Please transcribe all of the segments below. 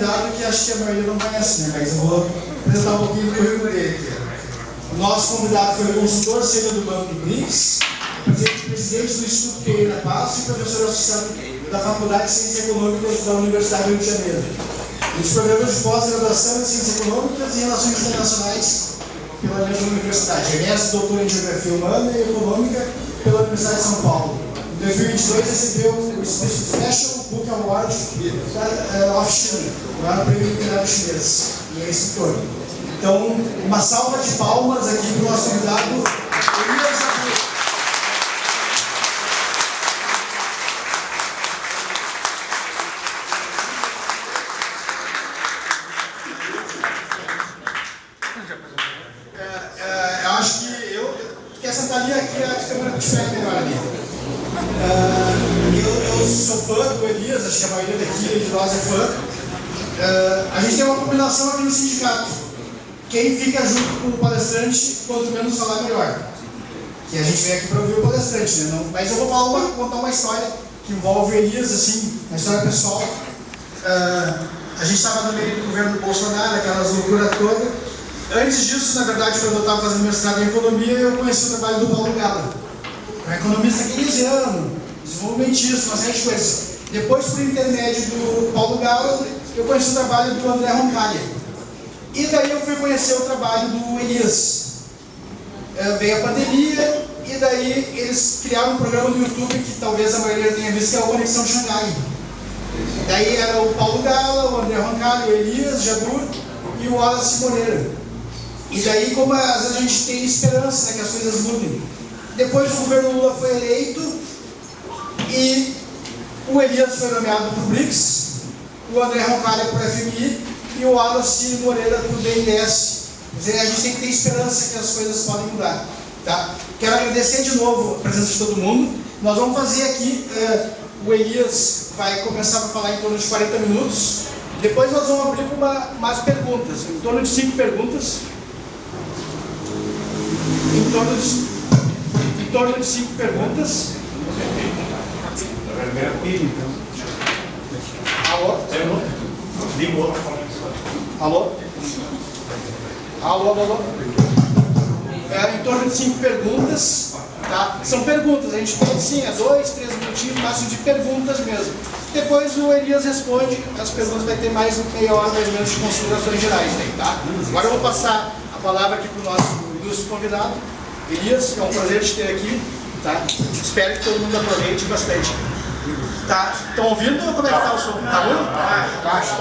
convidado que acho que a maioria não conhece, né? Mas eu vou apresentar um pouquinho do currículo dele aqui. O nosso convidado foi consultor sênior do Banco do BRICS, presidente do Instituto Queira Passo e professor associado da Faculdade de Ciências Econômicas da Universidade do Rio de Janeiro. Nos programas de pós-graduação em Ciências Econômicas e Relações Internacionais pela mesma universidade. É mestre doutor em Geografia Humana e Econômica pela Universidade de São Paulo. Em 2022 recebeu o Special Book Award of China, o prêmio literário chinês, e é escritor. Então, uma salva de palmas aqui para o nosso convidado, Elias Jabbour. Eu acho que eu quer sentar ali, aqui a câmera te pega melhor ali. Eu sou fã do Elias, acho que a maioria daqui de nós é fã. A gente tem uma combinação aqui no sindicato. Quem fica junto com o palestrante, quanto menos falar, melhor. Que a gente vem aqui para ouvir o palestrante, né? Não, mas eu vou contar uma história que envolve o Elias, assim, uma história pessoal. A gente estava no meio do governo do Bolsonaro, aquelas loucuras todas. Antes disso, na verdade, quando eu estava fazendo mestrado em economia, eu conheci o trabalho do Paulo Gala. Um economista keynesiano, desenvolvimentista, uma série de coisas. Depois, por intermédio do Paulo Gala, eu conheci o trabalho do André Roncalha. E daí eu fui conhecer o trabalho do Elias. Veio a pandemia, e daí eles criaram um programa no YouTube que talvez a maioria tenha visto, que é o Conexão Xangai. Daí era o Paulo Gala, o André Roncalha, o Elias Jabbour e o Wallace Moreira. E daí, como às vezes a gente tem esperança, né, que as coisas mudem. Depois o governo Lula foi eleito e o Elias foi nomeado para o BRICS, o André Roncalha para o FMI e o Wallace Moreira para o BNDES. Quer dizer, a gente tem que ter esperança que as coisas podem mudar. Tá? Quero agradecer de novo a presença de todo mundo. Nós vamos fazer aqui, o Elias vai começar a falar em torno de 40 minutos. Depois nós vamos abrir para umas perguntas, em torno de 5 perguntas. Em torno de 5 perguntas. Alô? Alô? Alô? Em torno de 5 perguntas. Tá? São perguntas, a gente tem sim, 2, 3 minutinhos, máximo de perguntas mesmo. Depois o Elias responde, as perguntas vai ter mais meia hora mais ou menos de considerações gerais aí, tá? Agora eu vou passar a palavra aqui para o nosso ilustre convidado. Elias, é um prazer te ter aqui, tá? Espero que todo mundo aproveite bastante. Tá? Estão ouvindo ou como é que está o som? Tá bom? Baixo.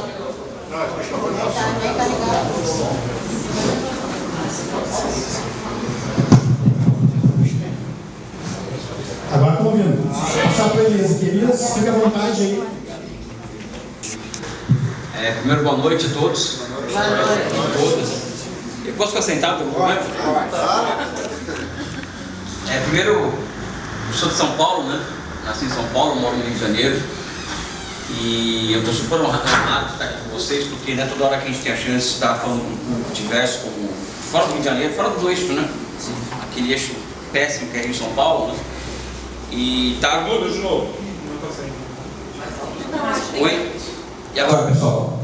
Agora estão ouvindo. Vou passar para Elias aqui. Elias, fica à vontade aí. Primeiro, boa noite a todos. Boa noite. Todas. Eu posso ficar sentado? Pode. Primeiro, eu sou de São Paulo, né? Nasci em São Paulo, moro no Rio de Janeiro. E eu estou super honrado de estar aqui com vocês, porque não é toda hora que a gente tem a chance de estar falando com um público diverso, como fora do Rio de Janeiro, fora do eixo, né? Aquele eixo péssimo que é Rio de São Paulo, né? E tá. De novo. Oi? E agora, pessoal?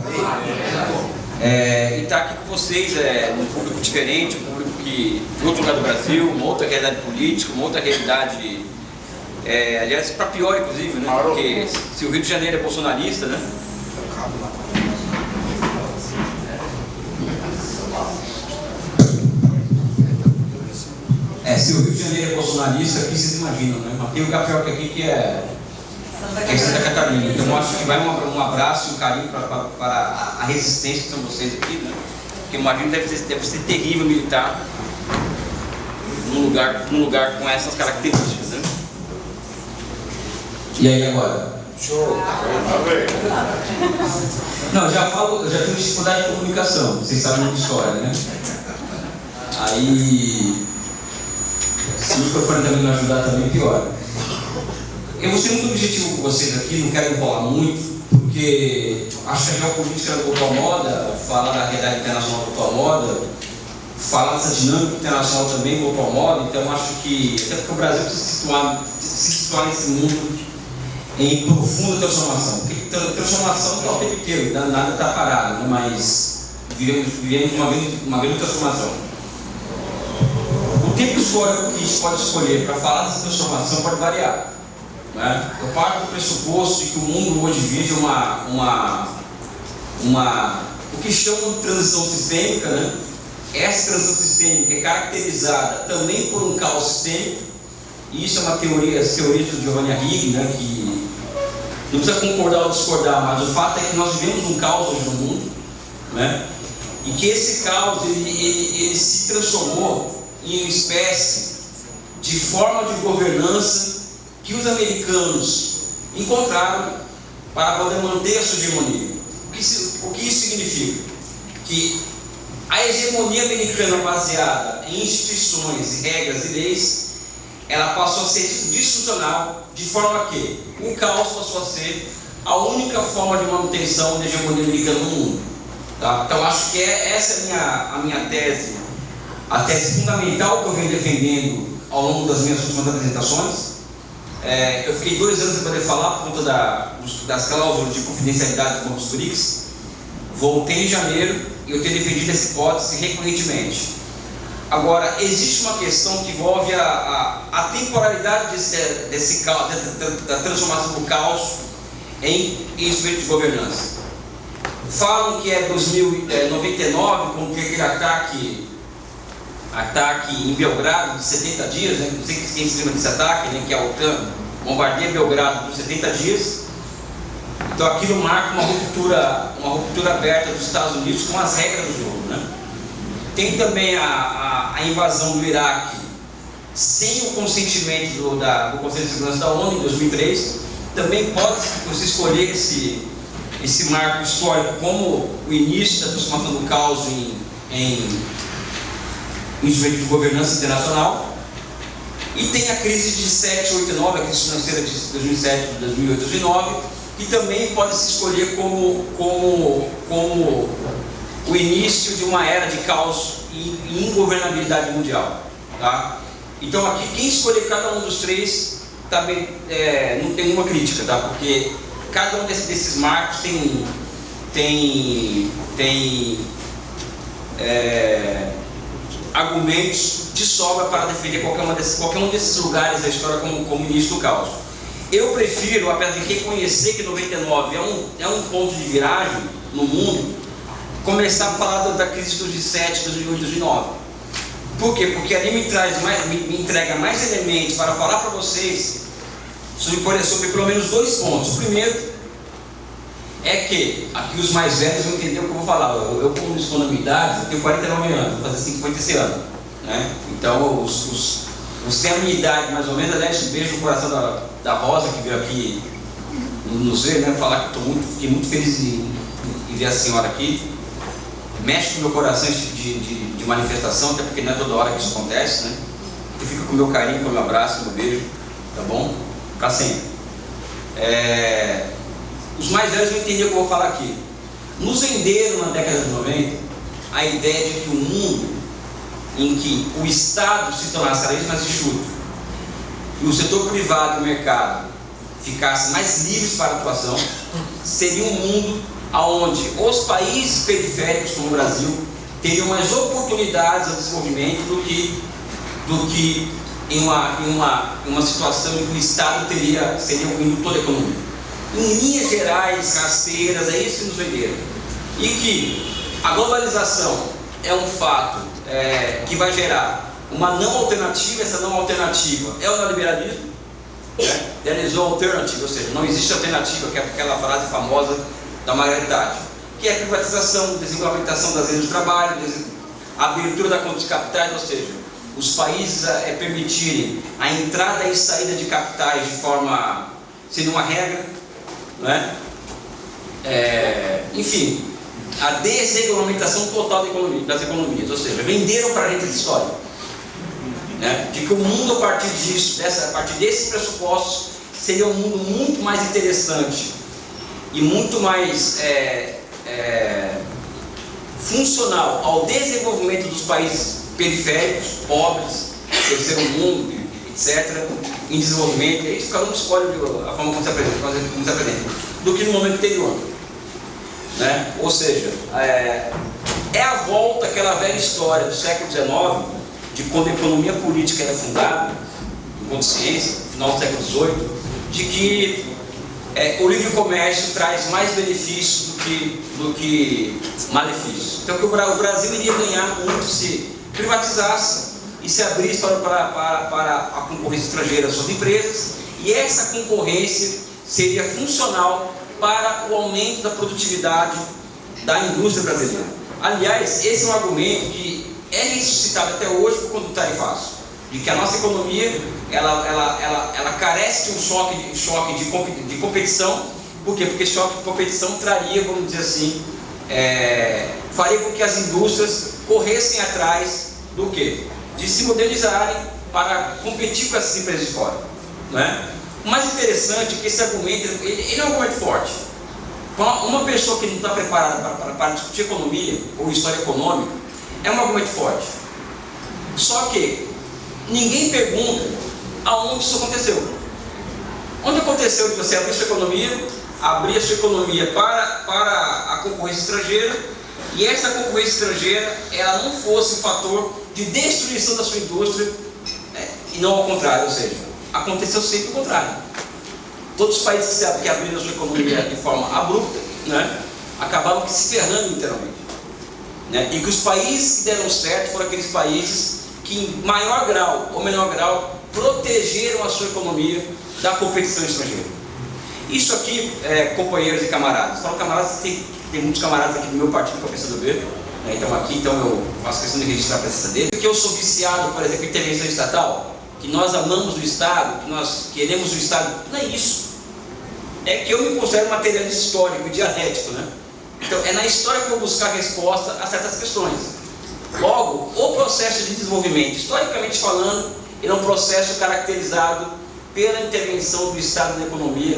E tá aqui com vocês, um público diferente, um público que de outro lugar do Brasil, uma outra realidade política, uma outra realidade, aliás, para pior inclusive, né? Porque se o Rio de Janeiro é bolsonarista, né? Se o Rio de Janeiro é bolsonarista, aqui vocês imaginam, né? Mas tem o Capioca aqui que é Santa Catarina. Então eu acho que vai um abraço e um carinho para a resistência que são vocês aqui, né? Porque imagino que deve ser terrível militar num lugar com essas características, né? E aí agora? Show! Não, eu já tenho dificuldade de comunicação, vocês sabem muita história, né? Aí, se o microfone também não ajudar, também pior. Eu vou ser muito objetivo com vocês aqui, não quero enrolar muito, porque acho que a geopolítica voltou à moda, falar da realidade internacional voltou à moda, falar dessa dinâmica internacional também voltou à moda, então acho que, até porque o Brasil precisa se situar nesse mundo em profunda transformação. transformação está o tempo inteiro, nada está parado, né? Mas vivemos uma grande transformação. O tempo histórico que a gente pode escolher para falar dessa transformação pode variar, né? Eu parto do pressuposto de que o mundo hoje vive o que chamam de transição sistêmica, né? Essa transição sistêmica é caracterizada também por um caos sistêmico, e isso é uma teoria, as teorias do Giovanni Arrighi, né? Que não precisa concordar ou discordar, mas o fato é que nós vivemos um caos hoje no mundo, né? E que esse caos ele se transformou em uma espécie de forma de governança que os americanos encontraram para poder manter a sua hegemonia. O que isso significa? Que a hegemonia americana baseada em instituições, regras e leis, ela passou a ser disfuncional, de forma que o caos passou a ser a única forma de manutenção da hegemonia americana no mundo. Tá? Então acho que essa é a minha tese, a tese fundamental que eu venho defendendo ao longo das minhas últimas apresentações. Eu fiquei 2 anos sem poder falar por conta das cláusulas de confidencialidade dos bancos BRICS. Voltei em janeiro e eu tenho defendido essa hipótese recorrentemente. Agora, existe uma questão que envolve a temporalidade desse caos, da transformação do caos em instrumento de governança. Falam que é 2099, com aquele ataque em Belgrado de 70 dias, né? Não sei quem se lembra desse ataque, né? Que a OTAN bombardeia Belgrado por 70 dias. Então aquilo marca uma ruptura aberta dos Estados Unidos com as regras do jogo, né? Tem também a invasão do Iraque sem o consentimento do Conselho de Segurança da ONU em 2003. Também pode você escolher esse marco histórico como o início da transformação do caos em instrumento de governança internacional. E tem a crise de 7, 8 e 9, a crise financeira de 2007, 2008 e 2009, que também pode se escolher como o início de uma era de caos e ingovernabilidade mundial. Tá? Então aqui, quem escolher cada um dos três também não tem nenhuma crítica, tá? Porque cada um desses marcos tem argumentos de sobra para defender qualquer um desses lugares da história como início do caos. Eu prefiro, apesar de reconhecer que 99 é um ponto de viragem no mundo, começar a falar da crise de 2007, 2008, 2009. Por quê? Porque ali me entrega mais elementos para falar para vocês sobre pelo menos 2 pontos. O primeiro é que, aqui os mais velhos vão entender o que eu vou falar. Eu como estou na minha idade, eu tenho 49 anos, vou fazer 50 esse ano, né? Então, os têm a minha idade, mais ou menos. Aliás, um beijo no coração da Rosa, que veio aqui nos ver, né? Falar que fiquei muito feliz em ver a senhora aqui. Mexe com o meu coração esse tipo de manifestação, até porque não é toda hora que isso acontece, né? Eu fico com o meu carinho, com o meu abraço, com o meu beijo, tá bom? Pra sempre. Os mais velhos vão entender o que eu vou falar aqui. Nos venderam na década de 90 a ideia de que o mundo em que o Estado se tornasse cada vez mais enxuto e o setor privado e o mercado ficassem mais livres para a atuação, seria um mundo onde os países periféricos, como o Brasil, teriam mais oportunidades de desenvolvimento do que em uma situação em que o Estado seria o indutor da economia. Em linhas gerais, rasteiras, é isso que nos venderam. E que a globalização é um fato que vai gerar uma não alternativa. Essa não alternativa é o neoliberalismo, né? There is no alternative, ou seja, não existe alternativa, que é aquela frase famosa da Margaret Thatcher, que é a privatização, desregulamentação das leis do trabalho, a abertura da conta de capitais, ou seja, os países permitirem a entrada e saída de capitais de forma, sendo uma regra, né? Enfim, a desregulamentação total das economias, ou seja, venderam para a gente essa história, né? De que o mundo, a partir desses pressupostos, seria um mundo muito mais interessante e muito mais funcional ao desenvolvimento dos países periféricos, pobres, terceiro mundo, etc., em desenvolvimento. E aí cada um escolhe a forma como se apresenta. do que no momento anterior, né? Ou seja, é a volta àquela velha história do século XIX, de quando a economia política era fundada, enquanto ciência, no final do século XVIII, de que o livre comércio traz mais benefícios do que malefícios. Então, que o Brasil iria ganhar muito se privatizasse e se abrisse para a concorrência estrangeira das suas empresas, e essa concorrência seria funcional para o aumento da produtividade da indústria brasileira. Aliás, esse é um argumento que é ressuscitado até hoje por conta do tarifaço, de que a nossa economia ela carece de um choque de competição. Por quê? Porque choque de competição traria, vamos dizer assim, faria com que as indústrias corressem atrás do quê? De se modernizarem para competir com essas empresas de fora, né? O mais interessante é que esse argumento ele é um argumento forte. Uma pessoa que não está preparada para discutir economia ou história econômica é um argumento forte. Só que ninguém pergunta aonde isso aconteceu. Onde aconteceu de você abrir sua economia para a concorrência estrangeira, e essa concorrência estrangeira ela não fosse um fator de destruição da sua indústria, e não ao contrário, ou seja, aconteceu sempre o contrário. Todos os países que abriram a sua economia de forma abrupta, né, acabaram se ferrando literalmente, né? E que os países que deram certo foram aqueles países que em maior grau ou menor grau protegeram a sua economia da competição estrangeira. Isso aqui, companheiros e camaradas, falo camaradas, tem muitos camaradas aqui do meu partido, que é o PCdoB, né, então aqui eu faço questão de registrar a presença deles. Porque eu sou viciado, por exemplo, em intervenção estatal, que nós amamos o Estado, que nós queremos o Estado, não é isso. É que eu me considero materialista histórico, dialético, né? Então é na história que eu vou buscar resposta a certas questões. Logo, o processo de desenvolvimento, historicamente falando, ele é um processo caracterizado pela intervenção do Estado na economia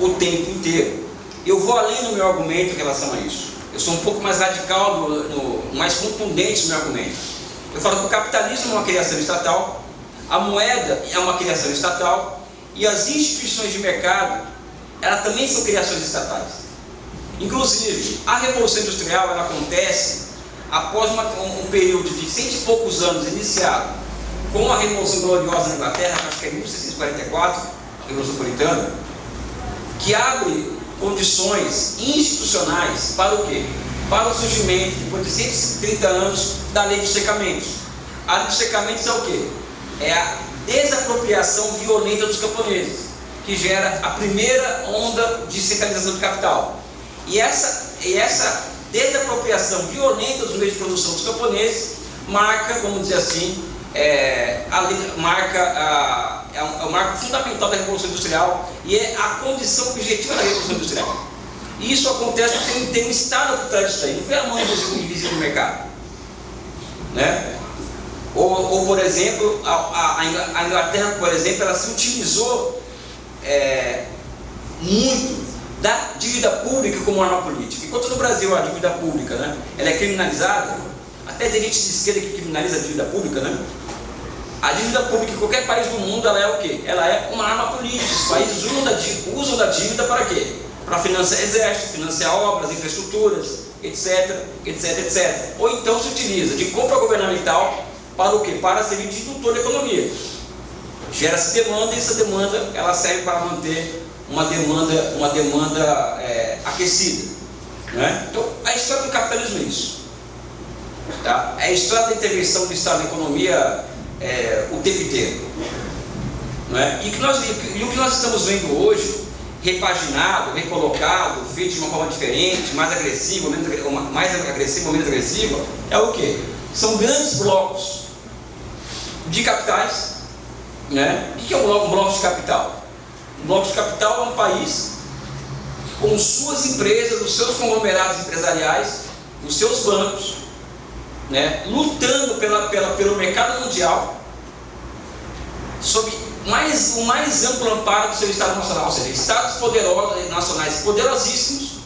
o tempo inteiro. Eu vou além do meu argumento em relação a isso. Eu sou um pouco mais radical, mais contundente no meu argumento. Eu falo que o capitalismo é uma criação estatal, a moeda é uma criação estatal, e as instituições de mercado, elas também são criações estatais. Inclusive, a Revolução Industrial ela acontece após um período de 100 e poucos anos iniciado com a Revolução Gloriosa na Inglaterra, acho que é 1644, a Revolução Puritana, que abre condições institucionais para o quê? Para o surgimento, depois de 130 anos, da Lei dos Secamentos. A Lei dos Secamentos é o quê? É a desapropriação violenta dos camponeses, que gera a primeira onda de centralização do capital. E essa desapropriação violenta dos meios de produção dos camponeses marca, vamos dizer assim, é o marco fundamental da Revolução Industrial e é a condição objetiva da Revolução Industrial. E isso acontece porque tem um Estado por trás disso aí, não foi a mão invisível do mercado, né? Ou por exemplo, a Inglaterra, por exemplo, ela se utilizou muito da dívida pública como arma política. Enquanto no Brasil a dívida pública, né, ela é criminalizada, até tem gente de esquerda que criminaliza a dívida pública, né? A dívida pública em qualquer país do mundo, ela é o quê? Ela é uma arma política. Os países usam da dívida para quê? Para financiar exército, financiar obras, infraestruturas, etc, etc, etc. Ou então se utiliza de compra governamental para o quê? Para servir de indutor da economia. Gera-se demanda e essa demanda ela serve para manter uma demanda aquecida, né? Então, a história do capitalismo é isso, tá? É a história da intervenção do Estado na economia o tempo inteiro, né? E o que nós estamos vendo hoje, repaginado, recolocado, feito de uma forma diferente, mais agressiva, menos agressiva, é o quê? São grandes blocos de capitais, né? O que é um bloco de capital? Um bloco de capital é um país com suas empresas, os seus conglomerados empresariais, os seus bancos, né, lutando pelo mercado mundial sob o mais amplo amparo do seu Estado Nacional, ou seja, Estados poderosos, nacionais poderosíssimos,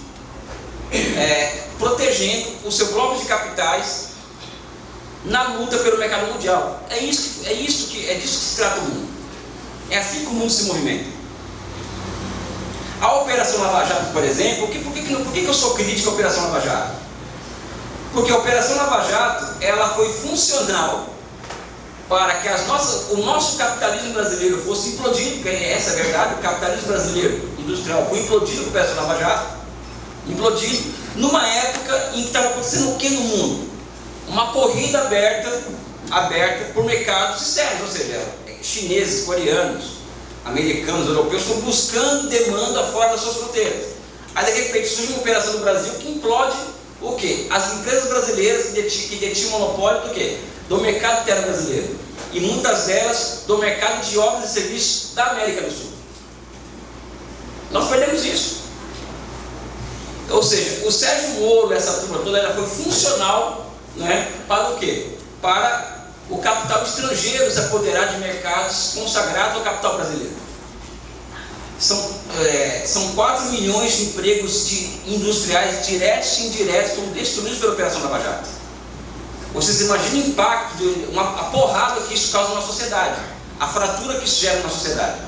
protegendo o seu bloco de capitais na luta pelo mercado mundial. É disso que se trata o mundo. É assim que o mundo se movimenta. A Operação Lava Jato, por exemplo, por que eu sou crítico à Operação Lava Jato? Porque a Operação Lava Jato, ela foi funcional para que o nosso capitalismo brasileiro fosse implodido, porque essa é a verdade, o capitalismo brasileiro industrial foi implodido com a Operação Lava Jato, implodido, numa época em que estava acontecendo o que no mundo? Uma corrida aberta por mercados externos, ou seja, chineses, coreanos, americanos, europeus estão buscando demanda fora das suas fronteiras. Aí de repente surge uma operação no Brasil que implode o quê? As empresas brasileiras que detinham monopólio do quê? Do mercado interno brasileiro. E muitas delas do mercado de obras e serviços da América do Sul. Nós perdemos isso. Ou seja, o Sérgio Moro, essa turma toda, ela foi funcional, né, para o quê? Para o capital estrangeiro se apoderar de mercados consagrados ao capital brasileiro. São 4 milhões de empregos industriais diretos e indiretos que foram destruídos pela Operação Lava Jato. Vocês imaginam o impacto, a porrada que isso causa na sociedade, a fratura que isso gera na sociedade.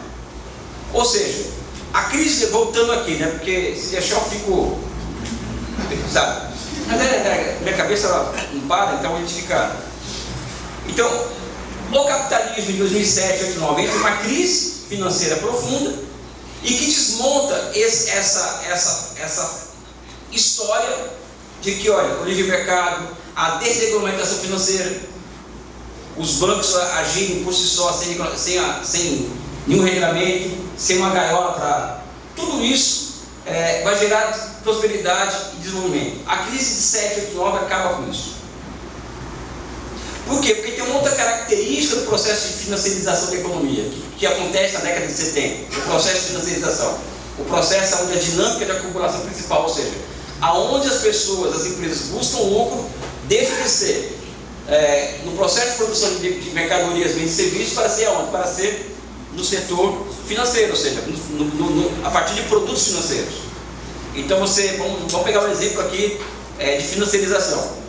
Ou seja, a crise, voltando aqui, né, porque se deixar eu fico, sabe? Mas minha cabeça ela não para, então a gente fica. Então, o capitalismo em 2007, 2008, 2009 entra uma crise financeira profunda e que desmonta essa história de que, olha, o livre mercado, a desregulamentação financeira, os bancos agirem por si só, sem nenhum regulamento, sem uma gaiola para. Tudo isso vai gerar prosperidade e desenvolvimento. A crise de 7, 8, 9 acaba com isso. Por quê? Porque tem uma outra característica do processo de financiarização da economia, que acontece na década de 70, o processo de financiarização. O processo onde a dinâmica de acumulação principal, ou seja, aonde as pessoas, as empresas buscam lucro, deixa de ser no processo de produção de mercadorias, bens e serviços, para ser aonde? Para ser no setor financeiro, ou seja, a partir de produtos financeiros. Então vamos pegar um exemplo aqui de financiarização.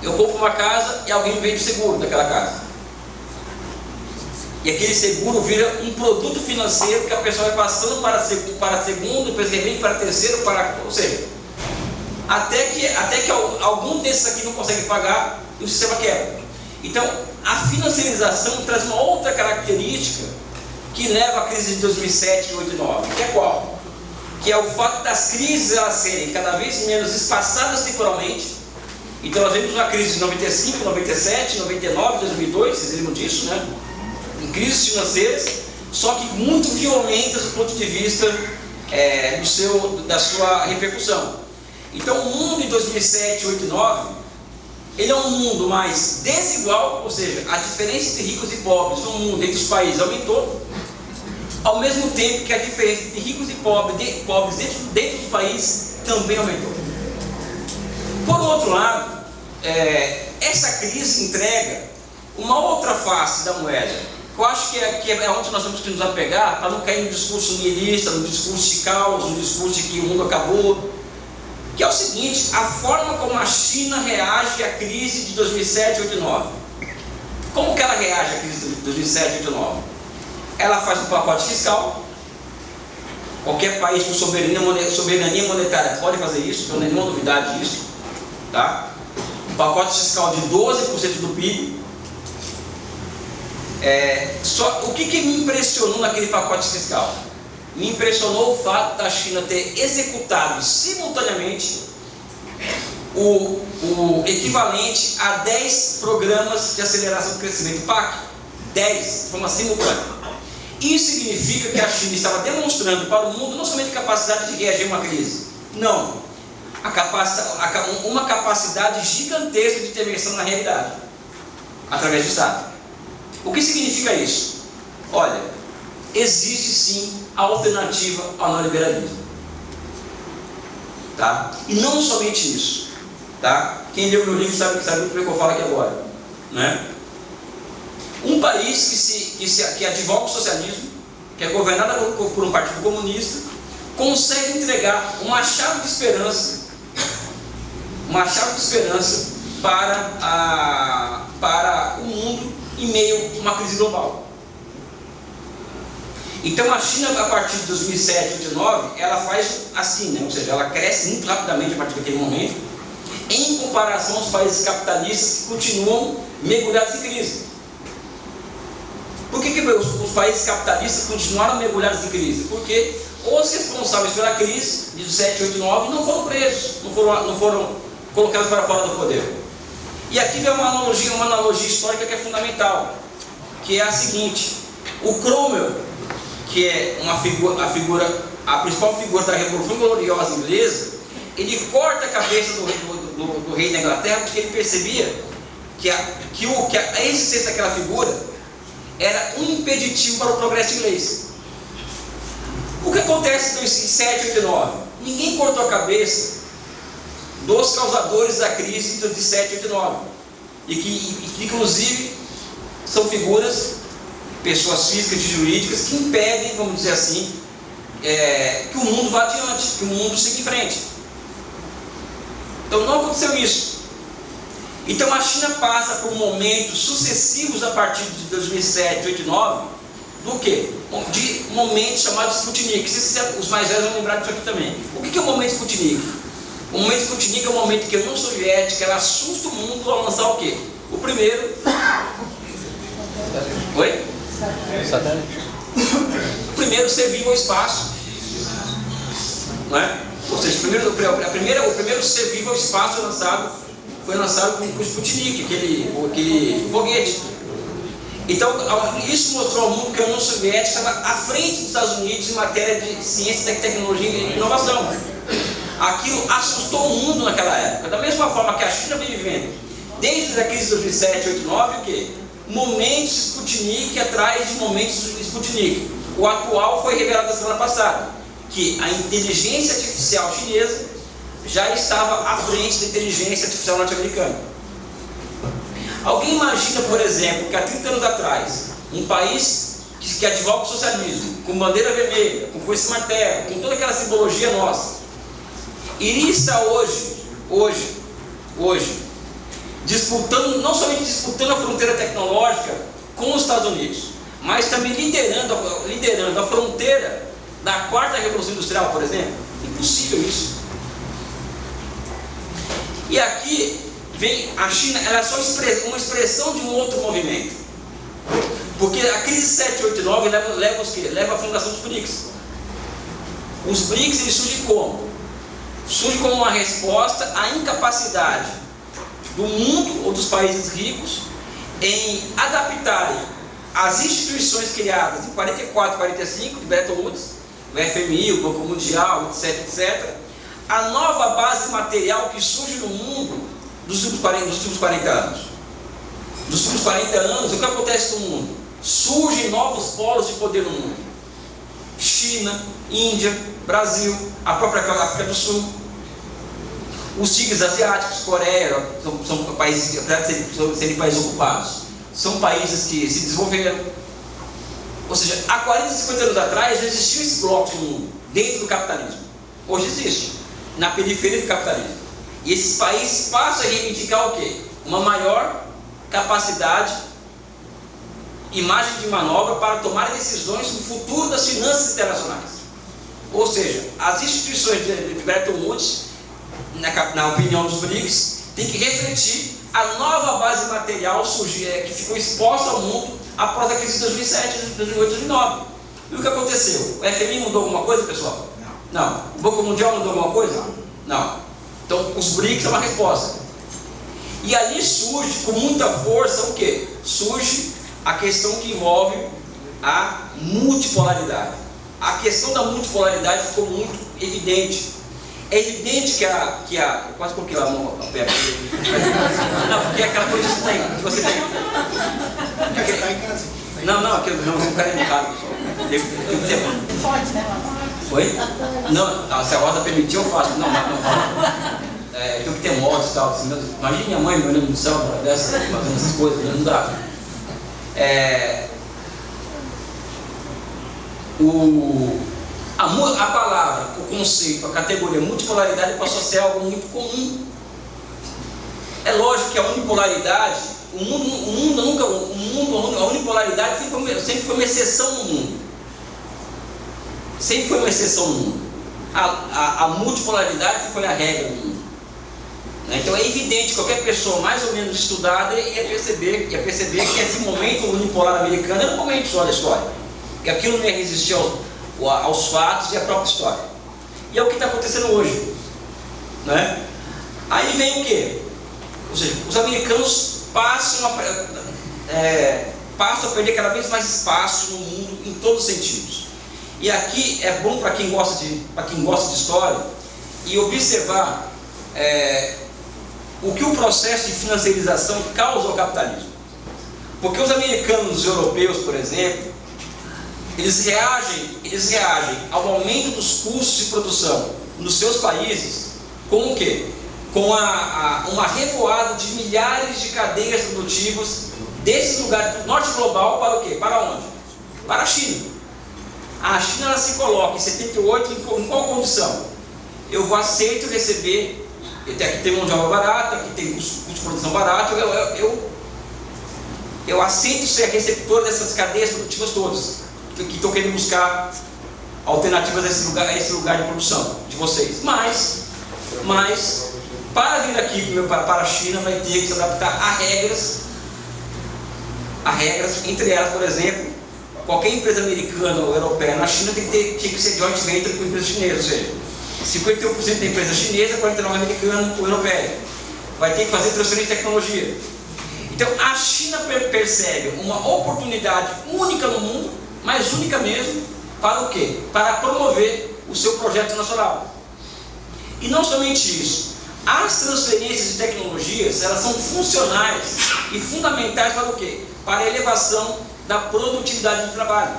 Eu compro uma casa e alguém me vende seguro daquela casa. E aquele seguro vira um produto financeiro que a pessoa vai passando para segundo, depois vem para terceiro, ou seja, até que algum desses aqui não consegue pagar e o sistema quebra. Então, a financiarização traz uma outra característica que leva à crise de 2007, 2008 e 2009, que é qual? Que é o fato das crises elas serem cada vez menos espaçadas temporalmente. Então nós vimos uma crise de 95, 97, 99, 2002, vocês lembram disso, né? Em crises financeiras, só que muito violentas do ponto de vista da sua repercussão. Então o mundo em 2007, 2008 e 2009, ele é um mundo mais desigual, ou seja, a diferença entre ricos e pobres no mundo, entre os países, aumentou, ao mesmo tempo que a diferença entre ricos e pobres dentro dos países também aumentou. Por outro lado, essa crise entrega uma outra face da moeda, que eu acho que é onde nós temos que nos apegar, para não cair no discurso nihilista, no discurso de caos, no discurso de que o mundo acabou, que é o seguinte: a forma como a China reage à crise de 2007, 2008 e 2009. Como que ela reage à crise de 2007, 2008 e 2009? Ela faz um pacote fiscal. Qualquer país com soberania monetária pode fazer isso, não é nenhuma novidade isso, tá? Um pacote fiscal de 12% do PIB. O que me impressionou naquele pacote fiscal? Me impressionou o fato da China ter executado simultaneamente o equivalente a 10 programas de aceleração do crescimento PAC. 10, de forma simultânea. Isso significa que a China estava demonstrando para o mundo não somente capacidade de reagir a uma crise, não, uma capacidade gigantesca de intervenção na realidade, através do Estado. O que significa isso? Olha, existe sim a alternativa ao neoliberalismo, tá? E não somente isso, tá? Quem leu meu livro sabe o que eu falo aqui agora, né? Um país que advoga o socialismo, que é governado por um partido comunista, consegue entregar uma chave de esperança para o mundo em meio a uma crise global. Então a China, a partir de 2007, 2009, ela faz assim, né? Ou seja, ela cresce muito rapidamente a partir daquele momento, em comparação aos países capitalistas que continuam mergulhados em crise. Por que os países capitalistas continuaram mergulhados em crise? Porque os responsáveis pela crise de 7, 8, 9 não foram presos, não foram colocados para fora do poder. E aqui vem uma analogia histórica que é fundamental, que é a seguinte: o Cromwell, que é a principal figura da Revolução Gloriosa inglesa, ele corta a cabeça do rei da Inglaterra porque ele percebia que a existência daquela figura era um impeditivo para o progresso inglês. O que acontece em 7, 8 e 9? Ninguém cortou a cabeça dos causadores da crise de 7, 8 e 9. E que inclusive são figuras, pessoas físicas e jurídicas, que impedem, vamos dizer assim, que o mundo vá adiante, que o mundo siga em frente. Então não aconteceu isso. Então a China passa por momentos sucessivos a partir de 2007, 2008 e 2009, do quê? De momentos chamados Sputnik. Os mais velhos vão lembrar disso aqui também. O que é o momento Sputnik? O momento Sputnik é o momento que a União Soviética ela assusta o mundo ao lançar o quê? O primeiro... Oi? O primeiro ser vivo ao espaço. Não é? Ou seja, o primeiro ser vivo ao espaço foi lançado com o Sputnik, aquele foguete. Então, isso mostrou ao mundo que a União Soviética estava à frente dos Estados Unidos em matéria de ciência, tecnologia e inovação. Aquilo assustou o mundo naquela época. Da mesma forma que a China vem vivendo, desde a crise de 2007, 2008, 2009, o quê? Momentos Sputnik atrás de momentos Sputnik. O atual foi revelado na semana passada, que a inteligência artificial chinesa já estava à frente da inteligência artificial norte-americana. Alguém imagina, por exemplo, que há 30 anos atrás, um país que advoga o socialismo, com bandeira vermelha, com foice e martelo, com toda aquela simbologia nossa, iria estar hoje, disputando, não somente disputando a fronteira tecnológica com os Estados Unidos, mas também liderando a fronteira da quarta revolução industrial, por exemplo? Impossível isso. E aqui vem a China, ela é só uma expressão de um outro movimento. Porque a crise 7, 8 e 9 leva os quê? Leva a fundação dos BRICS. Os BRICS eles surgem como? Surge como uma resposta à incapacidade do mundo ou dos países ricos em adaptarem as instituições criadas em 44, 45, de Bretton Woods, o FMI, o Banco Mundial, etc, etc, a nova base material que surge no mundo dos últimos 40 anos. Dos últimos 40 anos, o que acontece no mundo? Surgem novos polos de poder no mundo. China, Índia, Brasil, a própria África do Sul. Os tigres asiáticos, Coreia, são países, apesar de serem países ocupados, são países que se desenvolveram. Ou seja, há 40, 50 anos atrás já existia esse bloco no mundo, dentro do capitalismo. Hoje existe, na periferia do capitalismo. E esses países passam a reivindicar o quê? Uma maior capacidade, imagem de manobra para tomar decisões no futuro das finanças internacionais. Ou seja, as instituições de Bretton Woods, na opinião dos BRICS, tem que refletir a nova base material que ficou exposta ao mundo após a crise de 2007, 2008, 2009. E o que aconteceu? O FMI mudou alguma coisa, pessoal? Não. O Banco Mundial mudou alguma coisa? Não. Então, os BRICS é uma resposta. E ali surge com muita força o quê? Surge a questão que envolve a multipolaridade. A questão da multipolaridade ficou muito evidente. É evidente que eu quase coloquei a mão perto. Não, porque é aquela coisa que você tem. Não, você não quer educado, pessoal. Pode, né? Oi? Não, se a Rosa permitir, eu faço. Não. Tem que ter motos e tal. Assim, imagina minha mãe me olhando no céu, fazendo essas coisas, não dá. A palavra, o conceito, a categoria multipolaridade passou a ser algo muito comum. É lógico que a unipolaridade, a unipolaridade sempre foi uma exceção no mundo. sempre foi uma exceção no mundo. A multipolaridade foi a regra no mundo. Então é evidente que qualquer pessoa mais ou menos estudada ia perceber que esse momento unipolar americano era um momento só da história, que aquilo não ia resistir aos fatos e à própria história. E é o que está acontecendo hoje, né? Aí vem o quê? Ou seja, os americanos passam a perder cada vez mais espaço no mundo em todos os sentidos. E aqui é bom para quem gosta de história e observar o que o processo de financiarização causa ao capitalismo. Porque os americanos e os europeus, por exemplo, eles reagem ao aumento dos custos de produção nos seus países com o quê? Com uma revoada de milhares de cadeias produtivas desses lugares do norte global para o quê? Para onde? Para a China. A China ela se coloca em 78 em qual condição? Eu aceito receber, aqui tem mão de obra barata, aqui tem custo de produção barato, eu aceito ser receptor dessas cadeias produtivas todas, que estão querendo buscar alternativas a esse lugar de produção de vocês. Mas para vir aqui para a China vai ter que se adaptar a regras, entre elas, por exemplo, qualquer empresa americana ou europeia na China tinha que ser joint venture com empresa chinesa, ou seja, 51% da empresa chinesa, 49% americana ou europeia. Vai ter que fazer transferência de tecnologia. Então a China percebe uma oportunidade única no mundo, mas única mesmo, para o quê? Para promover o seu projeto nacional. E não somente isso, as transferências de tecnologias, elas são funcionais e fundamentais para o quê? Para a elevação da produtividade do trabalho.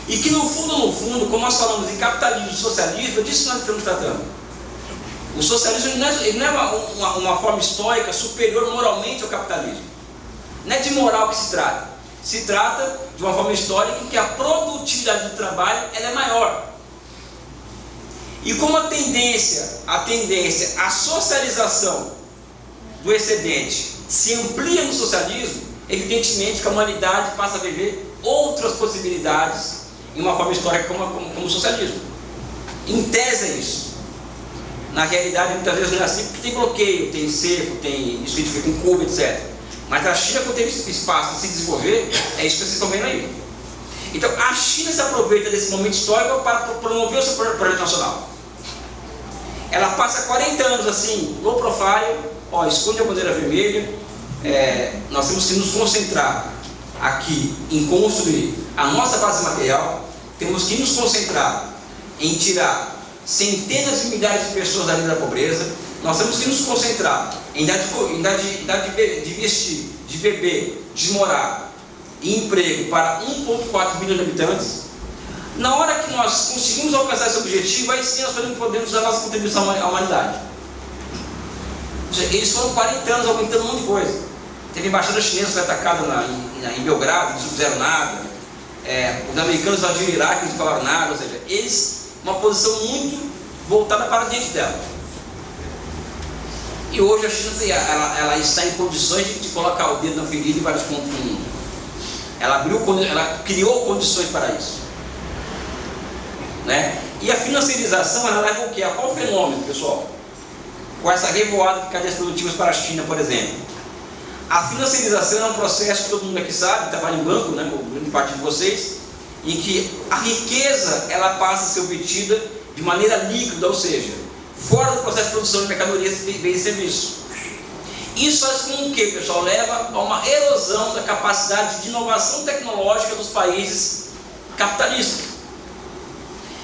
E que no fundo, como nós falamos em capitalismo e socialismo, é disso que nós estamos tratando. O socialismo ele não é uma forma histórica superior moralmente ao capitalismo. Não é de moral que se trata. Se trata de uma forma histórica em que a produtividade do trabalho ela é maior. E como a tendência à socialização do excedente se amplia no socialismo, evidentemente que a humanidade passa a viver outras possibilidades em uma forma histórica como o socialismo. Em tese é isso. Na realidade, muitas vezes não é assim, porque tem bloqueio, tem cerco, tem isso que a gente vê com Cuba, etc. Mas a China, quando teve espaço de se desenvolver, é isso que vocês estão vendo aí. Então, a China se aproveita desse momento histórico para promover o seu projeto nacional. Ela passa 40 anos assim, low profile, esconde a bandeira vermelha. Nós temos que nos concentrar aqui em construir a nossa base material, temos que nos concentrar em tirar centenas de milhares de pessoas da linha da pobreza, nós temos que nos concentrar em dar de vestir, de beber, de morar e emprego para 1,4 bilhão de habitantes. Na hora que nós conseguimos alcançar esse objetivo, aí sim nós podemos dar nossa contribuição à humanidade. Ou seja, eles foram 40 anos aumentando um monte de coisa. Teve embaixada chinesa que foi atacada em Belgrado, eles não fizeram nada. Os americanos invadiram o Iraque, eles não falaram nada. Ou seja, eles, uma posição muito voltada para dentro dela. E hoje a China ela está em condições de colocar o dedo na ferida em vários pontos do mundo. Ela criou condições para isso. Né? E a financiarização ela leva o quê? A qual fenômeno, pessoal? Com essa revoada de cadeias produtivas para a China, por exemplo. A financiarização é um processo que todo mundo aqui sabe, trabalha em banco, né, grande parte de vocês, em que a riqueza ela passa a ser obtida de maneira líquida, ou seja, fora do processo de produção de mercadorias, bens e serviços. Isso faz com que, pessoal, leva a uma erosão da capacidade de inovação tecnológica dos países capitalistas.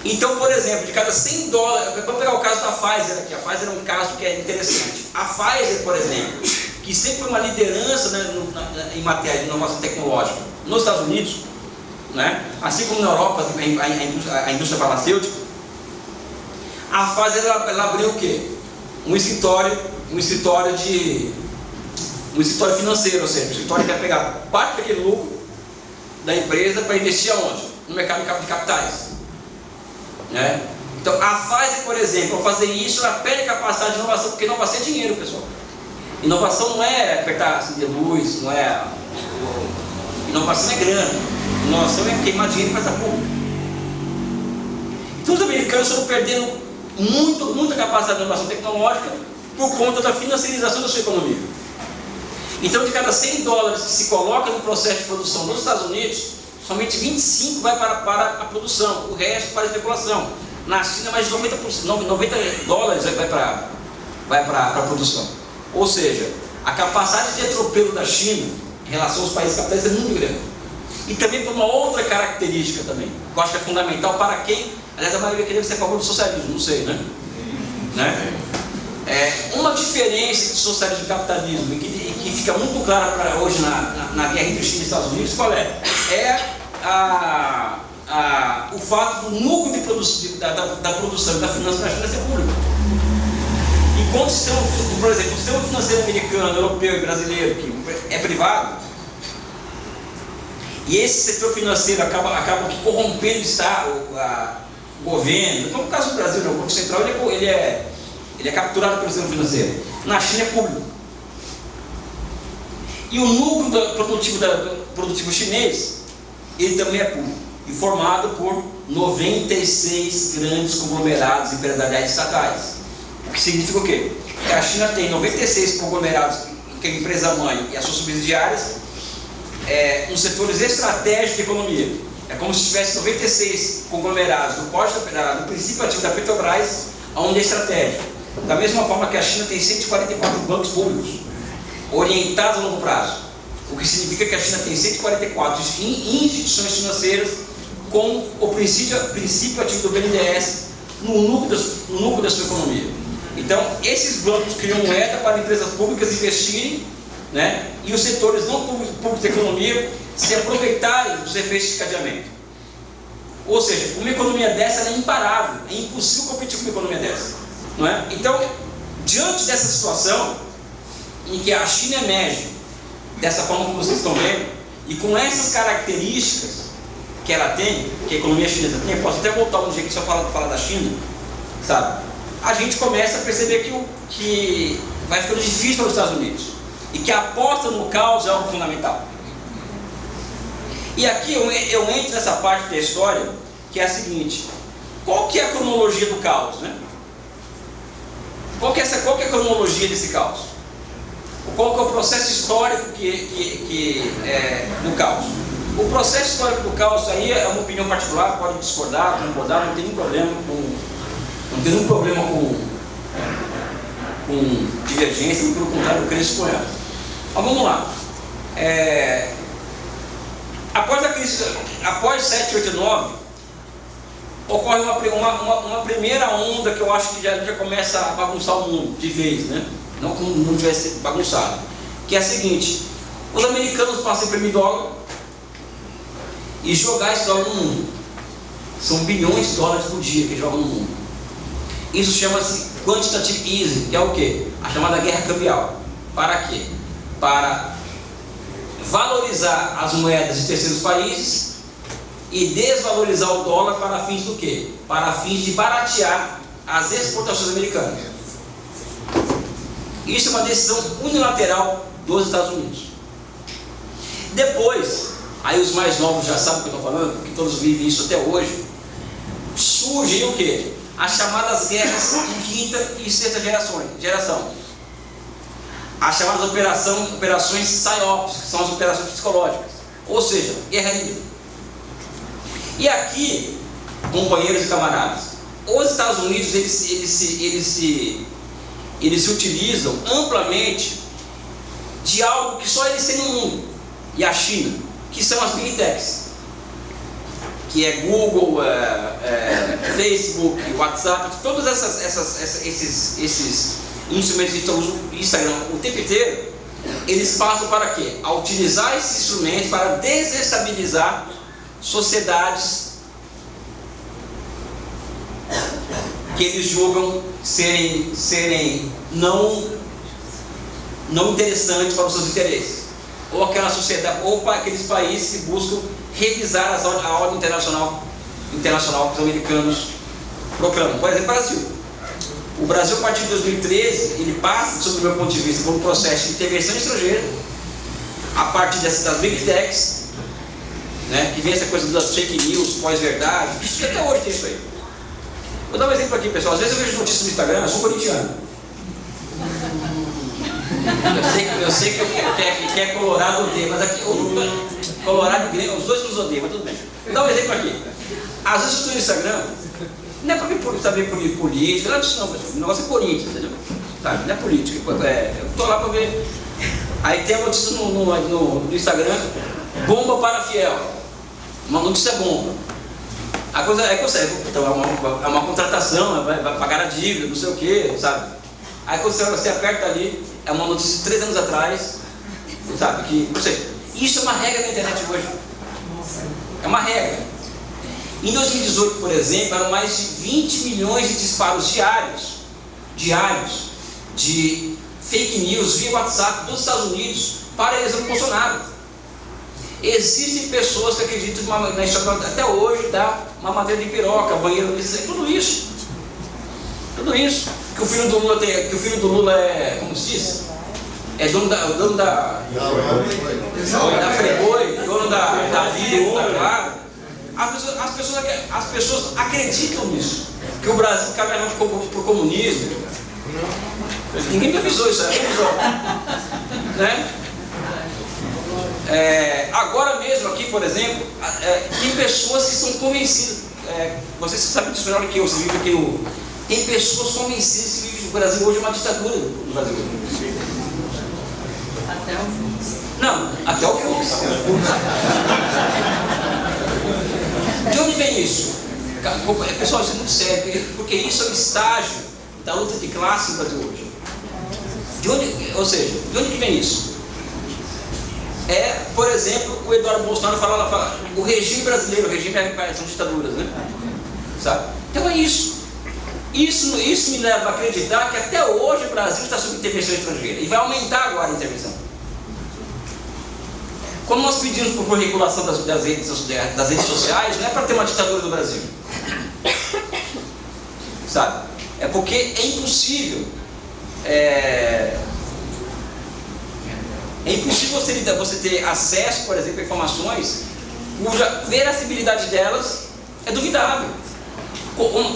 Então, por exemplo, de cada 100 dólares, vamos pegar o caso da Pfizer aqui. A Pfizer é um caso que é interessante. A Pfizer, por exemplo, que sempre foi uma liderança, né, em matéria de inovação tecnológica nos Estados Unidos, né, assim como na Europa, a indústria farmacêutica, a Pfizer ela abriu o quê? Um escritório financeiro, ou seja, um escritório que vai pegar parte daquele lucro da empresa para investir aonde? No mercado de capitais. Né? Então a Pfizer, por exemplo, ao fazer isso, ela perde capacidade de inovação, porque inovação é dinheiro, pessoal. Inovação não é apertar assim de luz, não é. Inovação é grana. Inovação é queimar dinheiro em praça pública. Então os americanos estão perdendo muita capacidade de inovação tecnológica por conta da financiarização da sua economia. Então, de cada 100 dólares que se coloca no processo de produção nos Estados Unidos, somente 25 vai para a produção, o resto para a especulação. Na China, mais de 90 dólares vai para a produção. Ou seja, a capacidade de atropelo da China em relação aos países capitalistas é muito grande. E também por uma outra característica também, que eu acho que é fundamental para quem, aliás, a maioria queria ser a favor do socialismo, não sei, né? Uma diferença entre socialismo e capitalismo, e que fica muito clara para hoje na guerra entre China e Estados Unidos, qual é? O fato do núcleo da produção e da finança na China ser público. Enquanto por exemplo, o sistema financeiro americano, europeu e brasileiro, que é privado, e esse setor financeiro acaba corrompendo o Estado, o governo. Então, no caso do Brasil, o Banco Central ele é capturado pelo sistema financeiro. Na China é público. E o núcleo produtivo chinês, ele também é público, e formado por 96 grandes conglomerados empresariais estatais. O que significa o quê? Que a China tem 96 conglomerados, que é a empresa mãe e as suas subsidiárias, nos setores estratégicos da economia. É como se tivesse 96 conglomerados do princípio ativo da Petrobras, onde é estratégico. Da mesma forma que a China tem 144 bancos públicos orientados a longo prazo, o que significa que a China tem 144 instituições financeiras com o princípio ativo do BNDES no núcleo da sua economia. Então, esses bancos criam moeda para empresas públicas investirem, né, e os setores não públicos da economia se aproveitarem dos efeitos de cadeamento. Ou seja, uma economia dessa é imparável, é impossível competir com uma economia dessa, não é? Então, diante dessa situação em que a China emerge dessa forma que vocês estão vendo, e com essas características que ela tem, que a economia chinesa tem, posso até voltar um dia que só falar da China, sabe? A gente começa a perceber que vai ficando difícil para os Estados Unidos, e que a aposta no caos é algo fundamental. E aqui eu entro nessa parte da história, que é a seguinte: qual que é a cronologia do caos, né? Qual que é a cronologia desse caos? Qual que é o processo histórico do caos? O processo histórico do caos aí é uma opinião particular, pode discordar, concordar, não tem nenhum problema com divergência, pelo contrário, eu cresço com ela. Mas vamos lá. Após a crise, após 789, ocorre uma primeira onda que eu acho que já começa a bagunçar o mundo de vez, né? Não como o mundo tivesse bagunçado, que é a seguinte: os americanos passam a imprimir dólar e jogar esse dólar no mundo. São bilhões de dólares por dia que jogam no mundo. Isso chama-se quantitative easing, que é o quê? A chamada guerra cambial. Para quê? Para valorizar as moedas de terceiros países e desvalorizar o dólar para fins do quê? Para fins de baratear as exportações americanas. Isso é uma decisão unilateral dos Estados Unidos. Depois, aí os mais novos já sabem o que eu estou falando, porque todos vivem isso até hoje, surgem o quê? As chamadas guerras em quinta e sexta geração. As chamadas operações PSYOPs, que são as operações psicológicas, ou seja, guerra híbrida. E aqui, companheiros e camaradas, os Estados Unidos eles se utilizam amplamente de algo que só eles têm no mundo, e a China, que são as Big Techs, que é Google, Facebook, WhatsApp, todos esses instrumentos que estão no Instagram o tempo inteiro, eles passam para quê? A utilizar esses instrumentos para desestabilizar sociedades que eles julgam serem não interessantes para os seus interesses, ou aquela sociedade, ou para aqueles países que buscam revisar a ordem internacional que os americanos proclamam. Por exemplo, o Brasil, a partir de 2013, ele passa, sob o meu ponto de vista, por um processo de intervenção estrangeira, a partir das Big Techs, né, que vem essa coisa das fake news, pós-verdade, isso até hoje tem isso aí. Vou dar um exemplo aqui, pessoal. Às vezes eu vejo notícias no Instagram, eu sou corintiano. Eu sei que é Colorado odeia, mas aqui Colorado e Grêmio, os dois nos odeiam, mas tudo bem. Vou dar um exemplo aqui. Às vezes eu estou no Instagram, não é para saber política, não é disso não, pessoal. O negócio é Corinthians, entendeu? Tá, não é política, eu estou lá para ver. Aí tem a notícia no Instagram, bomba para fiel. Uma notícia bomba. A coisa é que então é uma contratação, vai pagar a dívida, não sei o que, sabe? Aí quando você aperta ali, é uma notícia de 3 anos atrás, sabe? Que, ou seja, isso é uma regra na internet hoje. É uma regra. Em 2018, por exemplo, eram mais de 20 milhões de disparos diários de fake news via WhatsApp dos Estados Unidos para a eleição do Bolsonaro. Existem pessoas que acreditam na história até hoje da mamadeira de piroca, banheiro, tudo isso. Tudo isso. Que o filho do Lula é, como se diz? É dono da Friboi, dono da vida, claro. As pessoas acreditam nisso. Que o Brasil caminha para o comunismo. Ninguém me avisou isso, né? Agora mesmo aqui, por exemplo, tem pessoas que estão convencidas. Vocês sabem disso melhor que eu, você vive aqui no. Tem pessoas convencidas que vivem no Brasil hoje é uma ditadura no Brasil. Até o Fux. Não, até o Fux. De onde vem isso? Pessoal, isso é muito sério, porque isso é o estágio da luta de classe no Brasil hoje. De onde que vem isso? Por exemplo, o Eduardo Bolsonaro fala o regime brasileiro, o regime são ditaduras, né? Sabe? Então é isso. Isso me leva a acreditar que até hoje o Brasil está sob intervenção estrangeira e vai aumentar agora a intervenção. Quando nós pedimos por regulação das redes sociais, não é para ter uma ditadura no Brasil, sabe? É porque é impossível. É impossível você ter acesso, por exemplo, a informações cuja veracidade delas é duvidável.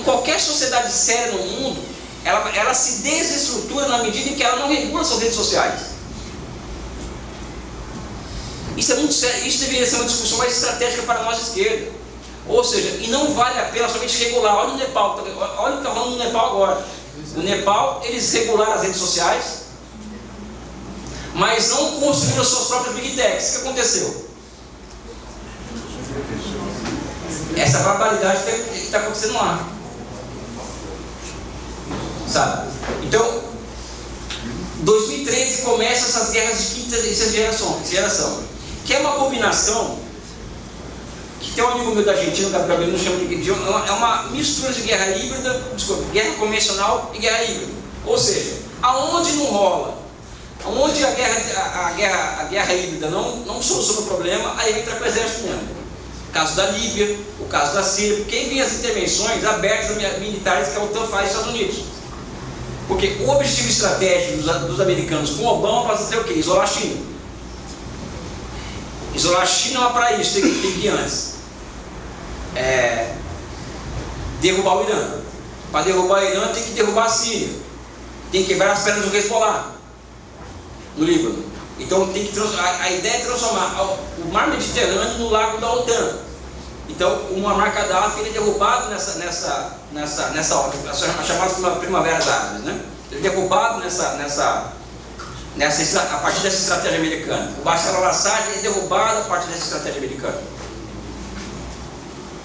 Qualquer sociedade séria no mundo, ela se desestrutura na medida em que ela não regula suas redes sociais. Isso é muito sério, isso deveria ser uma discussão mais estratégica para nós de esquerda. Ou seja, e não vale a pena somente regular. Olha o Nepal, olha o que está rolando no Nepal agora. No Nepal, eles regularam as redes sociais, mas não construíram as suas próprias big techs. O que aconteceu? Essa barbaridade que está acontecendo lá, sabe? Então, 2013 começa essas guerras de quinta e sexta geração, que é uma combinação, que tem um amigo meu da Argentina, o Gabriel, não chama de é uma mistura de guerra híbrida, guerra convencional e guerra híbrida. Ou seja, aonde não rola, aonde a guerra híbrida não soluciona o problema, aí entra com o exército mesmo. O caso da Líbia, o caso da Síria, quem vê as intervenções abertas militares que a OTAN faz nos Estados Unidos. Porque o objetivo estratégico dos americanos com Obama passa a ser o quê? Isolar a China. Isolar a China não é para isso, tem que ir antes. Derrubar o Irã. Para derrubar o Irã tem que derrubar a Síria. Tem que quebrar as pernas do Hezbollah no Líbano. Então a ideia é transformar o mar Mediterrâneo no lago da OTAN. Então o Muammar Gaddafi ele é derrubado nessa hora, a chamada Primavera Árabes, né? Ele é derrubado a partir dessa estratégia americana. O Bashar al-Assad é derrubado a partir dessa estratégia americana.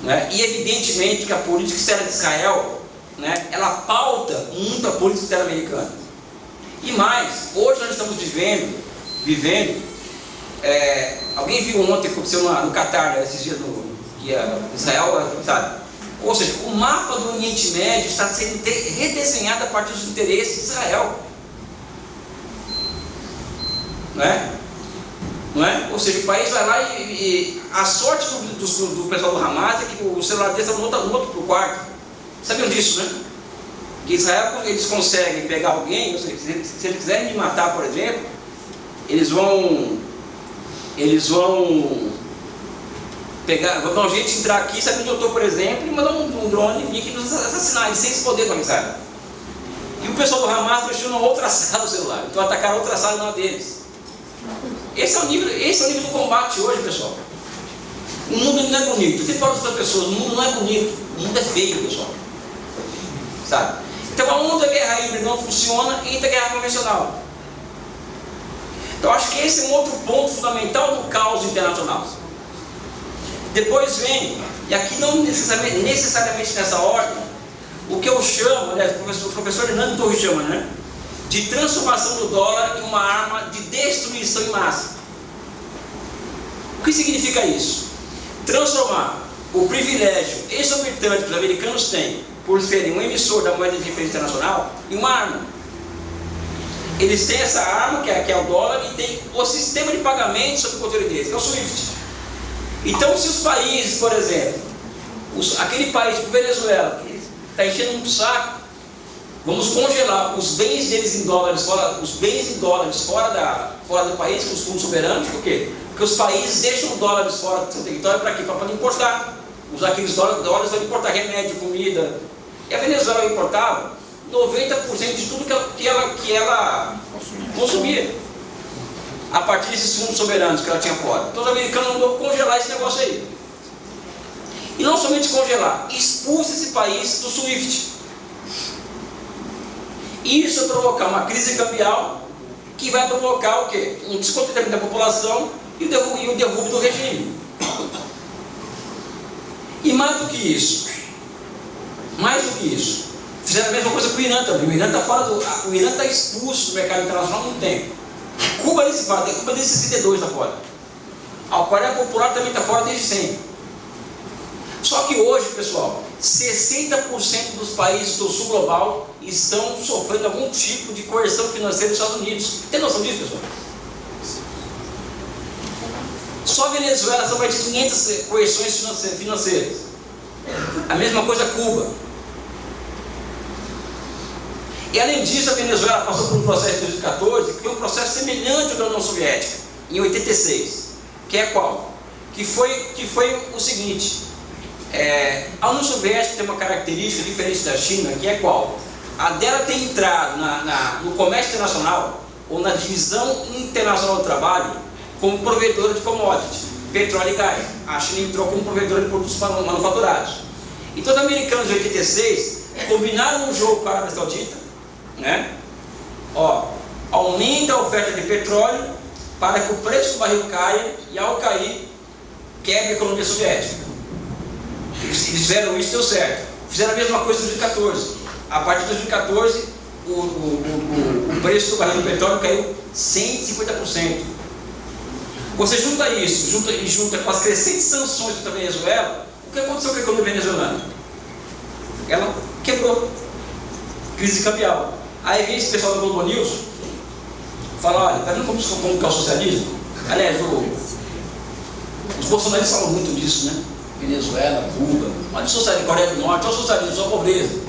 Né? E evidentemente que a política externa de Israel, né, ela pauta muito a política externa americana. E mais, hoje nós estamos vivendo alguém viu ontem que aconteceu no Catar, esses dias que Israel, sabe? Ou seja, o mapa do Oriente Médio está sendo redesenhado a partir dos interesses de Israel, não é? Ou seja, o país vai lá e a sorte do pessoal do Hamas é que o celular deles está no outro quarto. Sabiam disso, né? Que Israel, eles conseguem pegar alguém, ou seja, se eles quiserem me matar, por exemplo, eles vão Quando a gente entrar aqui, sabe onde eu estou, por exemplo, e mandar um drone vir aqui nos assassinar, eles sem esse poder, não sabe? E o pessoal do Hamas deixou numa outra sala o celular, então atacaram outra sala na deles. Esse é o nível do combate hoje, pessoal. O mundo não é bonito. Eu sempre falo para as pessoas, o mundo não é bonito, o mundo é feio, pessoal. Sabe? Então, aonde a guerra híbrida não funciona, entra a guerra convencional. Então, acho que esse é um outro ponto fundamental do caos internacional. Depois vem, e aqui não necessariamente nessa ordem, o que eu chamo, né, o professor Hernando Torres chama, né, de transformação do dólar em uma arma de destruição em massa. O que significa isso? Transformar o privilégio exorbitante que os americanos têm por serem um emissor da moeda de referência internacional em uma arma. Eles têm essa arma, que é o dólar, e tem o sistema de pagamento sob o controle deles, que é o SWIFT. Então, se os países, por exemplo, aquele país, tipo Venezuela, que está enchendo um saco, vamos congelar os bens deles em dólares, fora do país, com os fundos soberanos. Por quê? Porque os países deixam dólares fora do seu território para quê? Para poder importar. Usar aqueles dólares para importar remédio, comida. E a Venezuela importava 90% de tudo que ela consumia, a partir desses fundos soberanos que ela tinha fora. Então os americanos mandou congelar esse negócio aí. E não somente congelar, expulsa esse país do SWIFT. Isso vai provocar uma crise cambial, que vai provocar o quê? Um descontentamento da população e o derrubo do regime. E mais do que isso, fizeram a mesma coisa com o Irã também. O Irã está expulso do mercado internacional há muito tempo. Cuba nem se fala, Cuba desde 62 está fora. A Coreia Popular também está fora desde sempre. Só que hoje, pessoal, 60% dos países do sul global estão sofrendo algum tipo de coerção financeira dos Estados Unidos. Tem noção disso, pessoal? Só a Venezuela são mais de 500 coerções financeiras. A mesma coisa Cuba. E além disso, a Venezuela passou por um processo em 2014, que foi um processo semelhante ao da União Soviética, em 86. Que é qual? Que foi o seguinte: a União Soviética tem uma característica diferente da China, que é qual? A dela ter entrado no comércio internacional, ou na divisão internacional do trabalho, como provedora de commodities, petróleo e gás. A China entrou como provedora de produtos manufaturados. Então os americanos em 86 combinaram um jogo com a Arábia Saudita, né? Aumenta a oferta de petróleo para que o preço do barril caia, e ao cair, quebra a economia soviética. Eles fizeram isso e deu certo. Fizeram a mesma coisa em 2014. A partir de 2014, o preço do barril de petróleo caiu 150%. Você junta isso, junta com as crescentes sanções contra a Venezuela, o que aconteceu com a economia venezuelana? Ela quebrou. Crise cambial. Aí vem esse pessoal do Globo News, fala: olha, tá vendo como que é o socialismo? Aliás, os bolsonaristas falam muito disso, né? Venezuela, Cuba, olha o socialismo, Coreia do Norte, olha o socialismo, só a pobreza,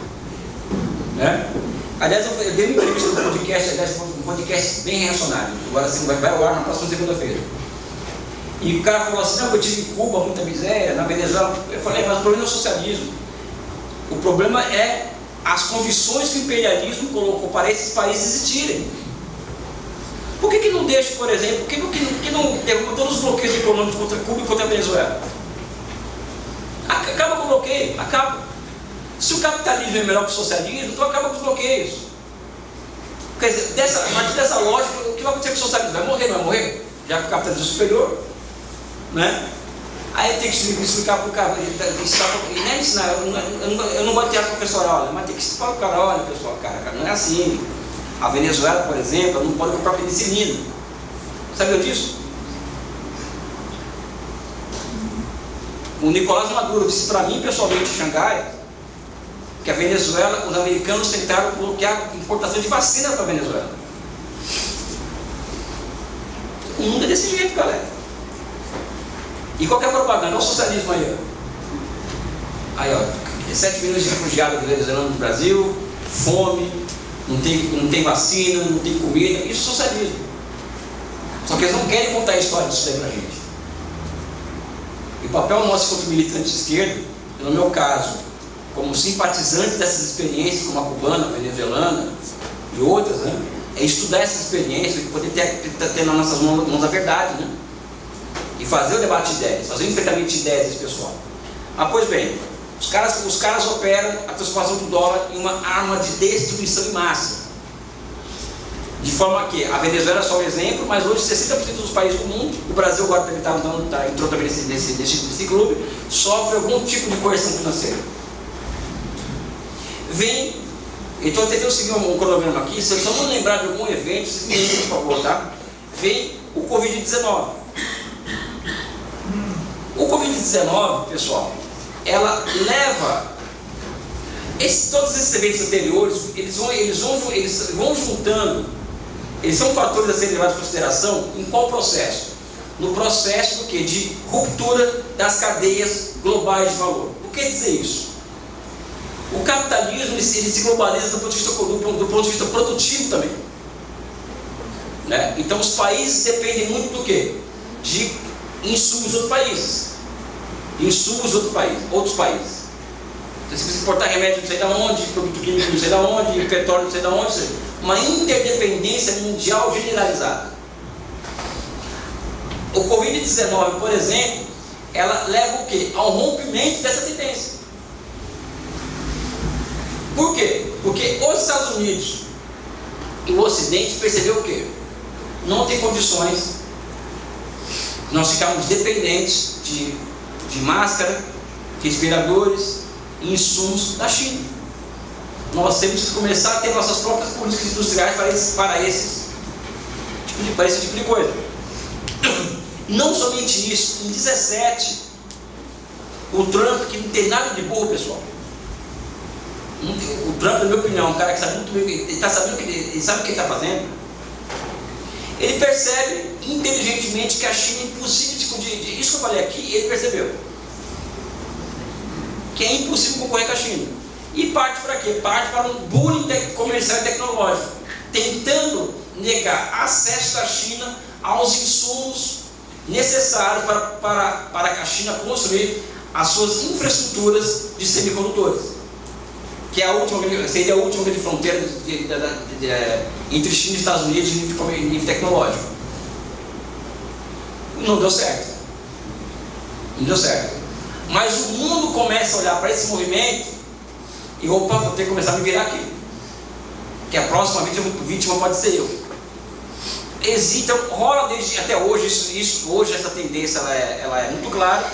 né? Aliás, eu dei uma entrevista no podcast, um podcast bem reacionário, agora assim, vai ao ar na próxima segunda-feira. E o cara falou assim: não, eu tive em Cuba muita miséria, na Venezuela. Eu falei: mas o problema não é o socialismo, o problema é as condições que o imperialismo colocou para esses países existirem. Por que não deixa, por exemplo, por que não derruba todos os bloqueios econômicos contra Cuba e contra a Venezuela? Acaba com o bloqueio, acaba. Se o capitalismo é melhor que o socialismo, então acaba com os bloqueios. Quer dizer, a partir dessa lógica, o que vai acontecer com o socialismo? Vai morrer, não vai morrer? Já que o capitalismo é superior, né? Aí tem que explicar para o cara, ensinar, eu não vou ter a professora, olha, mas tem que explicar para o cara: olha, pessoal, cara, não é assim. A Venezuela, por exemplo, não pode comprar penicilina. Sabia disso? O Nicolás Maduro disse para mim pessoalmente em Xangai que a Venezuela, os americanos tentaram bloquear a importação de vacina para a Venezuela. O mundo é desse jeito, galera. E qual que é a propaganda? Olha o socialismo aí, ó. Aí, ó, 7 milhões de refugiados venezuelanos no Brasil, fome, não tem vacina, não tem comida. Isso é socialismo. Só que eles não querem contar a história disso daí pra gente. o papel nosso enquanto militante de esquerda, no meu caso, como simpatizante dessas experiências, como a cubana, a venezuelana e outras, né, é estudar essas experiências e poder ter nas nossas mãos a verdade, né, e fazer o debate de ideias, fazer o enfrentamento de ideias desse pessoal. Pois bem, os caras operam a transformação do dólar em uma arma de destruição em massa. De forma que a Venezuela é só um exemplo, mas hoje 60% dos países do mundo, o Brasil agora entrou também nesse clube, sofre algum tipo de coerção financeira. Então eu tentei seguir um cronograma aqui, se eu só não lembrar de algum evento, vocês me lembrem, por favor, tá? Vem o Covid-19. O Covid-19, pessoal, ela leva todos esses eventos anteriores, eles vão juntando. Eles são fatores a serem levados em consideração em qual processo? No processo do quê? De ruptura das cadeias globais de valor. O que quer dizer isso? O capitalismo ele se globaliza do ponto de vista produtivo também, né? Então os países dependem muito do quê? De insumos de outros países. Outros países. Então, se você importar remédio não sei de onde, produto químico não sei de onde, petróleo não sei de onde, uma interdependência mundial generalizada. O Covid-19, por exemplo, ela leva o quê? Ao rompimento dessa tendência. Por quê? Porque os Estados Unidos e o Ocidente percebeu o quê? Não tem condições, nós ficamos dependentes de máscara, respiradores e insumos da China. Nós temos que começar a ter nossas próprias políticas industriais para esse tipo de coisa. Não somente isso, em 2017, o Trump, que não tem nada de burro, pessoal. O Trump, na minha opinião, é um cara que sabe muito bem, ele sabe o que ele está fazendo. Ele percebe inteligentemente que a China é impossível isso que eu falei aqui, ele percebeu que é impossível concorrer com a China. E parte para quê? Parte para um bullying comercial e tecnológico, tentando negar acesso da China aos insumos necessários para que a China construir as suas infraestruturas de semicondutores, que seria a última grande fronteira entre China e Estados Unidos em nível tecnológico. Não deu certo. Mas o mundo começa a olhar para esse movimento e opa, vou ter que começar a me virar aqui, que a próxima vítima pode ser eu. Então rola desde até hoje hoje essa tendência ela é muito clara,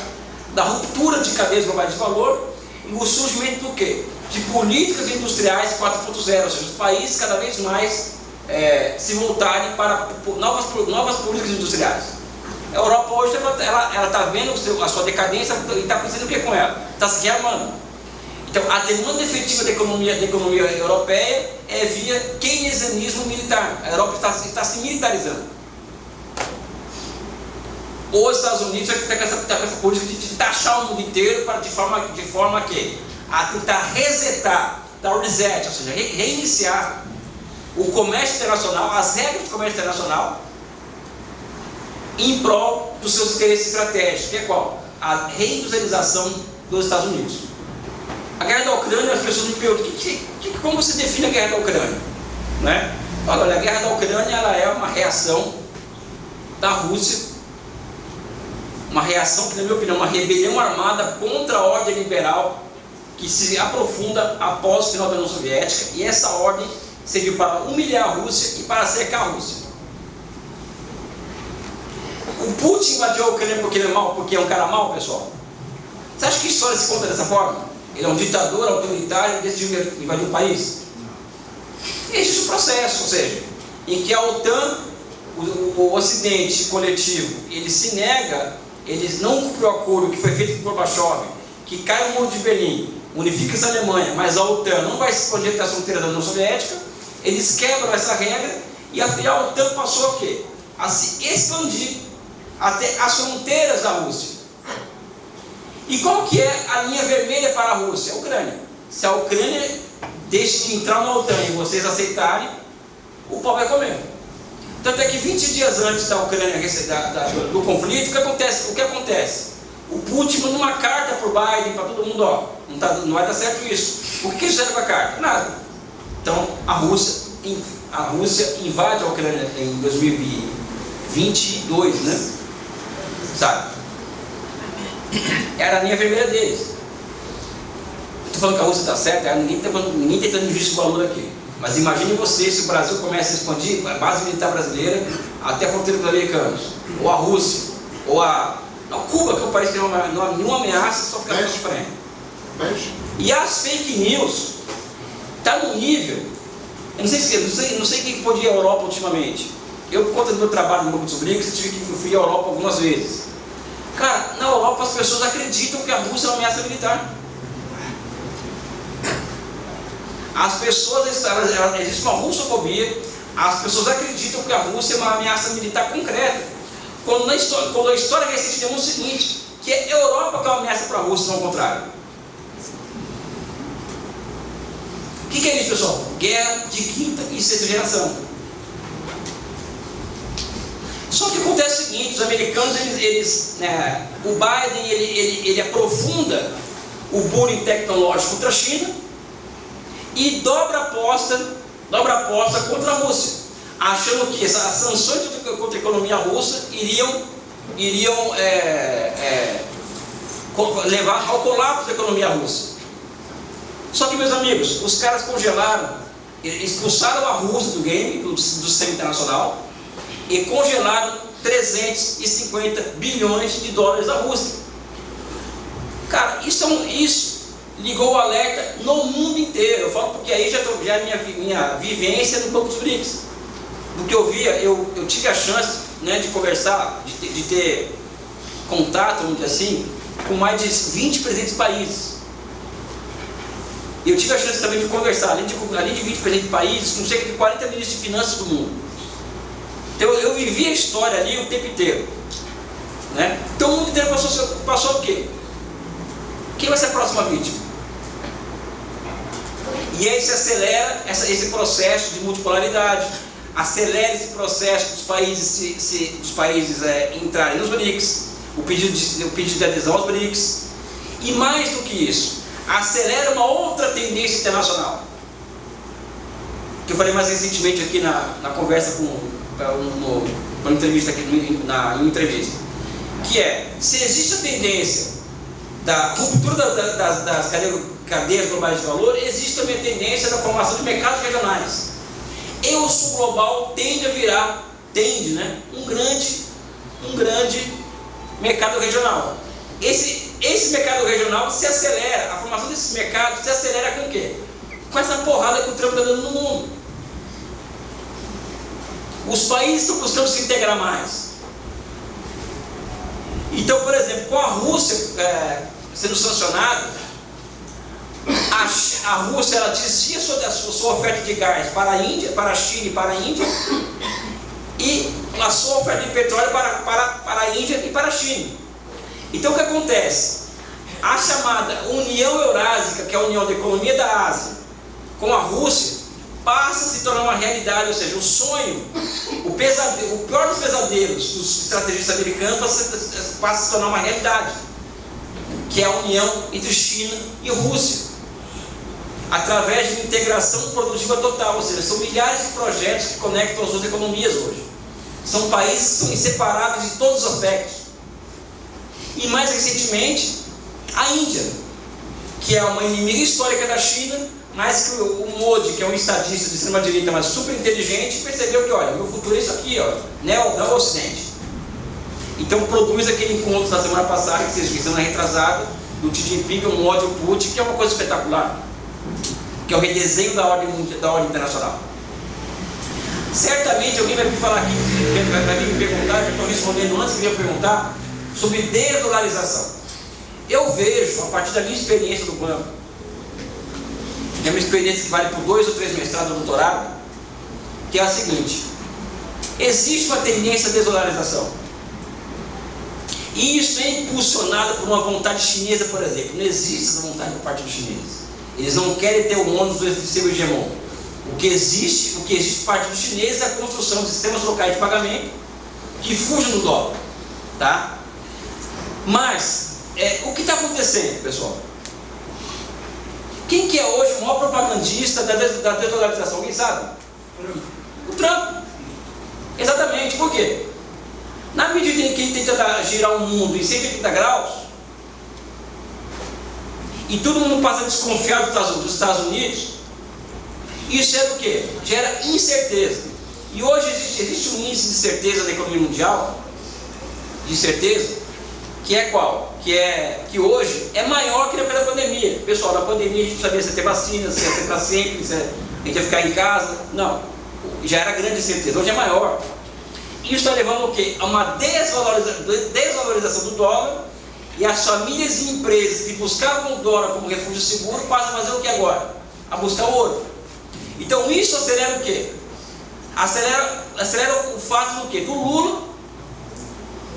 da ruptura de cadeias globais de valor e o surgimento do quê? De políticas industriais 4.0, ou seja, os países cada vez mais se voltarem para novas políticas industriais. A Europa hoje ela está vendo a sua decadência e está acontecendo o que com ela? Está se rearmando. Então a demanda efetiva da economia europeia é via keynesianismo militar. A Europa está se militarizando. Os Estados Unidos está com essa política de taxar o mundo inteiro de forma que a tentar resetar, dar o reset, ou seja, reiniciar o comércio internacional, as regras do comércio internacional, em prol dos seus interesses estratégicos, que é qual? A reindustrialização dos Estados Unidos. A guerra da Ucrânia, as pessoas me perguntam, como você define a guerra da Ucrânia? Né? Olha, a guerra da Ucrânia ela é uma reação da Rússia, uma reação que, na minha opinião, uma rebelião armada contra a ordem liberal que se aprofunda após o final da União Soviética, e essa ordem serviu para humilhar a Rússia e para cercar a Rússia. O Putin invadiu a Ucrânia porque ele é mau, porque é um cara mau, pessoal? Você acha que a história se conta dessa forma? Ele é um ditador autoritário e decidiu invadir o país? Existe um processo, ou seja, em que a OTAN, o Ocidente coletivo, ele se nega, ele não cumpriu o acordo que foi feito com Gorbachev, que cai o muro de Berlim, unifica-se a Alemanha, mas a OTAN não vai se expandir até as fronteiras da União Soviética. Eles quebram essa regra e a OTAN passou a quê? A se expandir até as fronteiras da Rússia. E qual que é a linha vermelha para a Rússia? A Ucrânia. Se a Ucrânia deixa de entrar na OTAN e vocês aceitarem, o pau vai comer. Tanto é que 20 dias antes da Ucrânia do conflito, o que acontece? O Putin manda uma carta para o Biden, para todo mundo, ó, não vai dar certo isso. O que eles fizeram com a carta? Nada. Então a Rússia invade a Ucrânia em 2022, né? Sabe? Era a linha vermelha deles. Estou falando que a Rússia está certa, ninguém está tentando investir o valor aqui. Mas imagine você se o Brasil começa a expandir a base militar brasileira até a fronteira dos americanos, ou a Rússia, ou Cuba, que é um país que não há nenhuma ameaça, só ficar sofrendo. E as fake news está num nível. Eu não sei quem pôde ir à Europa ultimamente. Eu, por conta do meu trabalho no Banco dos BRICS, fui à Europa algumas vezes. Cara, na Europa as pessoas acreditam que a Rússia é uma ameaça militar. As pessoas, existe uma russofobia, as pessoas acreditam que a Rússia é uma ameaça militar concreta. Quando a história recente demonstra o seguinte, que é a Europa que é uma ameaça para a Rússia, não ao contrário. O que é isso, pessoal? Guerra de quinta e sexta geração. Só que acontece o seguinte, os americanos, o Biden, ele aprofunda o bullying tecnológico contra a China e dobra a aposta contra a Rússia, achando que as sanções contra a economia russa iriam levar ao colapso da economia russa. Só que, meus amigos, os caras congelaram, expulsaram a Rússia do game, do sistema internacional, e congelaram 350 bilhões de dólares da Rússia. Cara, isso ligou o alerta no mundo inteiro. Eu falo porque aí já é minha vivência no Banco dos BRICS. Do que eu via, eu tive a chance, né, de conversar, de ter contato, vamos dizer assim, com mais de 20 presidentes de países. E eu tive a chance também de conversar, além de 20 presidentes de países, com cerca de 40 ministros de finanças do mundo. Então eu vivi a história ali o tempo inteiro, né? Então o mundo inteiro passou o quê? Quem vai ser a próxima vítima? E aí se acelera esse processo de multipolaridade, acelera esse processo dos países entrarem nos BRICS, o pedido de adesão aos BRICS, e mais do que isso, acelera uma outra tendência internacional, que eu falei mais recentemente aqui na conversa uma entrevista aqui, em entrevista, que é, se existe a tendência da ruptura das cadeias globais de valor, existe também a tendência da formação de mercados regionais. E o sul global tende a virar, né, um grande mercado regional. Esse mercado regional se acelera, a formação desses mercados se acelera com o quê? Com essa porrada que o Trump está dando no mundo. Os países estão buscando se integrar mais. Então, por exemplo, com a Rússia sendo sancionada, a Rússia ela desvia sua oferta de gás para a Índia, para a China e para a Índia, e a sua oferta de petróleo para a Índia e para a China. Então o que acontece? A chamada União Eurásica, que é a união da economia da Ásia, com a Rússia, passa a se tornar uma realidade, ou seja, o sonho, o pior dos pesadelos dos estrategistas americanos passa a se tornar uma realidade, que é a união entre China e Rússia, através de uma integração produtiva total, ou seja, são milhares de projetos que conectam as duas economias hoje. São países que são inseparáveis em todos os aspectos. E mais recentemente, a Índia, que é uma inimiga histórica da China, mas que o Modi, que é um estadista de extrema-direita, mas super inteligente, percebeu que, olha, meu futuro é isso aqui, ó, não é o Ocidente. Então produz aquele encontro da semana passada, que vocês viram na retrasada, do Xi Jinping, o Modi e o Putin, que é uma coisa espetacular, que é o redesenho da ordem internacional. Certamente alguém vai me falar aqui, vai me perguntar, já estou respondendo antes que eu ia perguntar, sobre desdolarização. Eu vejo, a partir da minha experiência do banco, é uma experiência que vale por 2 ou 3 mestrados ou doutorado, que é a seguinte: existe uma tendência à desdolarização. E isso é impulsionado por uma vontade chinesa, por exemplo. Não existe essa vontade por parte dos chineses. Eles não querem ter o ônus do seu hegemon. O que existe por parte dos chineses é a construção de sistemas locais de pagamento que fujam do dólar. Tá? Mas o que está acontecendo, pessoal? Quem que é hoje o maior propagandista da desdolarização? Alguém sabe? O Trump. Exatamente. Por quê? Na medida em que ele tenta girar o mundo em 180 graus, e todo mundo passa a desconfiar dos Estados Unidos, isso é do quê? Gera incerteza. E hoje existe um índice de certeza na economia mundial, de certeza, que é qual? Que hoje é maior que na época da pandemia. Pessoal, na pandemia a gente sabia se ia ter vacina, se ia ser para sempre, se a gente ia ficar em casa. Não, já era grande certeza, hoje é maior. Isso está levando o quê? A uma desvalorização do dólar, e as famílias e empresas que buscavam o dólar como refúgio seguro passam a fazer o que agora? A buscar o ouro. Então isso acelera o quê? Acelera o fato do quê? Do Lula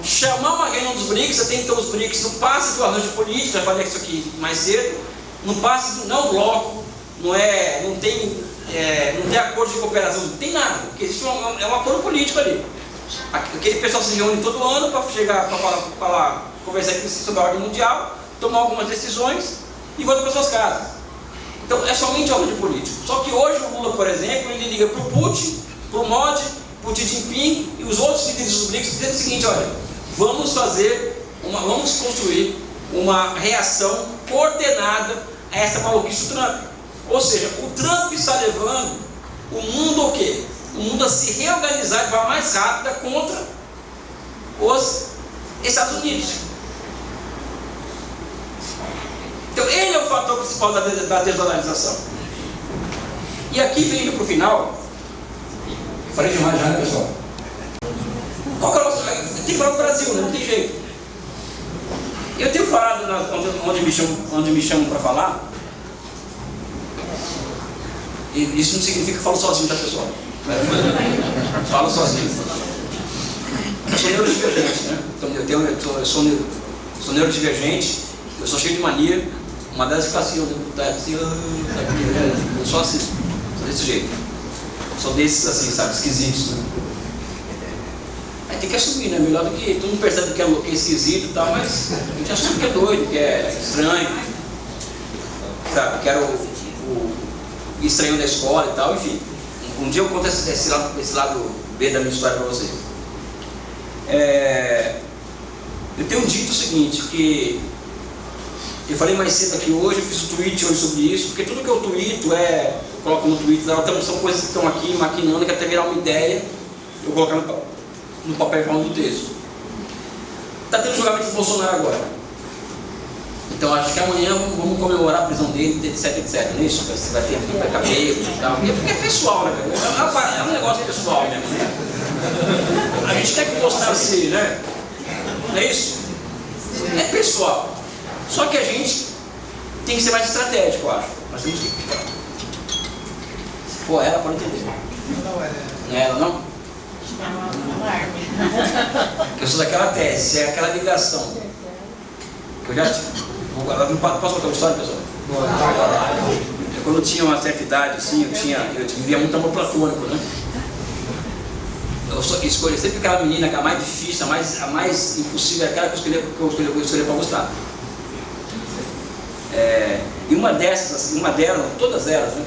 chamar uma reunião dos BRICS. Até então os BRICS não passam do arranjo político, já falei isso aqui mais cedo, não passa do não bloco, não tem acordo de cooperação, não tem nada, porque existe um acordo político ali. Aquele pessoal se reúne todo ano para chegar, para falar, conversar sobre a ordem mundial, tomar algumas decisões e volta para suas casas. Então é somente ordem política. Só que hoje o Lula, por exemplo, ele liga para o Putin, para o Modi, para o Xi Jinping e os outros líderes dos BRICS dizendo o seguinte: olha, vamos construir uma reação coordenada a essa maluquice do Trump. Ou seja, o Trump está levando o mundo ao quê? O mundo a se reorganizar de forma mais rápida contra os Estados Unidos. Então ele é o fator principal da desdolarização. E aqui, vindo para o final, eu falei demais já, né, pessoal? Qual que é o nosso... Tem que falar do Brasil, né? Não tem jeito. Eu tenho falado onde me chamam para falar, e isso não significa que eu falo sozinho, tá, pessoal? Falo sozinho. Eu sou neurodivergente, né? Então eu sou neurodivergente, eu sou cheio de mania. Uma delas fica assim, eu sou assim, sou desse jeito. Sou desses assim, sabe, esquisitos, né? Aí tem que assumir, né? Melhor do que todo mundo percebe que é esquisito e tal, mas a gente assume que é doido, que é estranho, sabe, que era o estranho da escola e tal, enfim. Um dia eu conto esse lado B da minha história para vocês. Eu tenho dito o seguinte, que eu falei mais cedo aqui hoje, eu fiz um tweet hoje sobre isso, porque tudo que eu tweeto eu coloco no Twitter, são coisas que estão aqui maquinando, que até virar uma ideia, eu colocar no papel falando do texto. Está tendo julgamento do Bolsonaro agora. Então acho que amanhã vamos comemorar a prisão dele, etc, não é isso? Vai ter cabelo e tal. Porque é pessoal, né? É um negócio pessoal mesmo. A gente quer que mostrasse, né? Não é isso? É pessoal. Só que a gente tem que ser mais estratégico, eu acho. Nós temos que... Pô, ela pode entender. Não é ela, não? Eu sou daquela tese, é aquela ligação. Que eu já tive. Posso contar uma história, pessoal? Quando eu tinha uma certa idade, assim, eu vivia muito amor platônico, né? Eu escolhi sempre aquela menina que é a mais difícil, a mais impossível, aquela que eu escolhi para gostar. E uma delas, todas elas, né?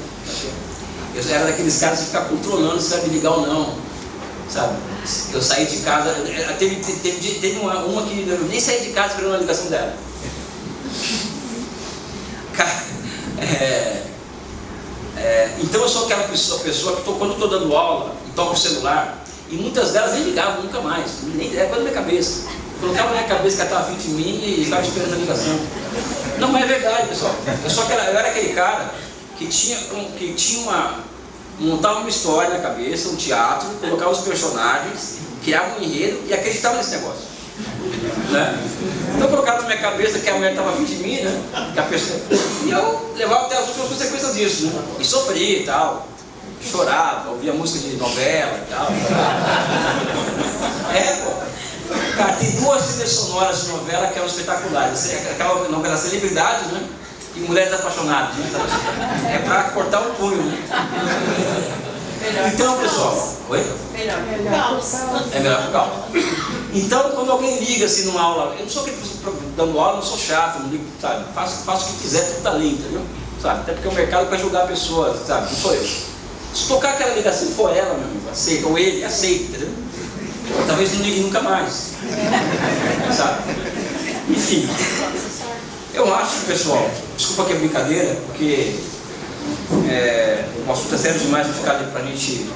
Eu era daqueles caras que ficava controlando se era de ligar ou não, sabe? Eu saí de casa, teve uma que eu nem saí de casa esperando a ligação dela. Cara, então eu sou aquela pessoa que quando eu estou dando aula e toco o celular, e muitas delas nem ligavam nunca mais, nem era coisa da minha cabeça. Colocava na minha cabeça que ela estava afim de mim e estava esperando a ligação. Não é verdade, pessoal. Eu era aquele cara que montava uma história na cabeça, um teatro, colocava os personagens, criava um enredo e acreditava nesse negócio. Né? Então eu colocava na minha cabeça que a mulher estava afim de mim, né? E eu levava até as últimas consequências disso, né? E sofria e tal, chorava, ouvia música de novela e tal. Pô. Cara, tem 2 trilhas sonoras de novela que eram espetaculares. Aquela novela Celebridade, né? E Mulheres Apaixonadas, né? É para cortar o punho, né? Então, pessoal... Oi? Melhor. Caos. É melhor que o caos. Então, quando alguém liga assim numa aula, eu não sou aquele dando aula, não sou chato, não ligo, sabe? Faço o que quiser, tudo tá ali, entendeu? Sabe? Até porque o mercado vai julgar a pessoa, sabe? Não sou eu. Se tocar aquela ligação e for ela, meu amigo, aceita, ou ele, aceita, entendeu? Talvez não ligue nunca mais. Sabe? Enfim. Eu acho, pessoal, desculpa que é brincadeira, porque o assunto é sério demais para ficar ali pra gente.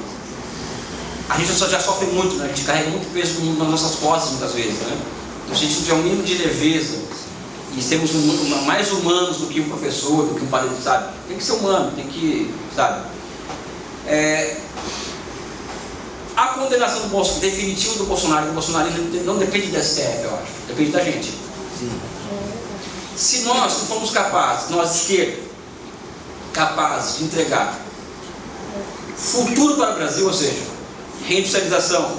A gente já sofre muito, né? A gente carrega muito peso do mundo nas nossas costas muitas vezes, né? Então, se a gente tiver um mínimo de leveza e sermos mais humanos do que um professor, do que um padre, sabe? Tem que ser humano, tem que, sabe? A condenação do Bolsonaro, definitiva do Bolsonaro, do bolsonarismo, não depende da STF, eu acho, depende da gente. Sim. Se nós não formos capazes, nós esquerda, capazes de entregar futuro para o Brasil, ou seja, reindustrialização,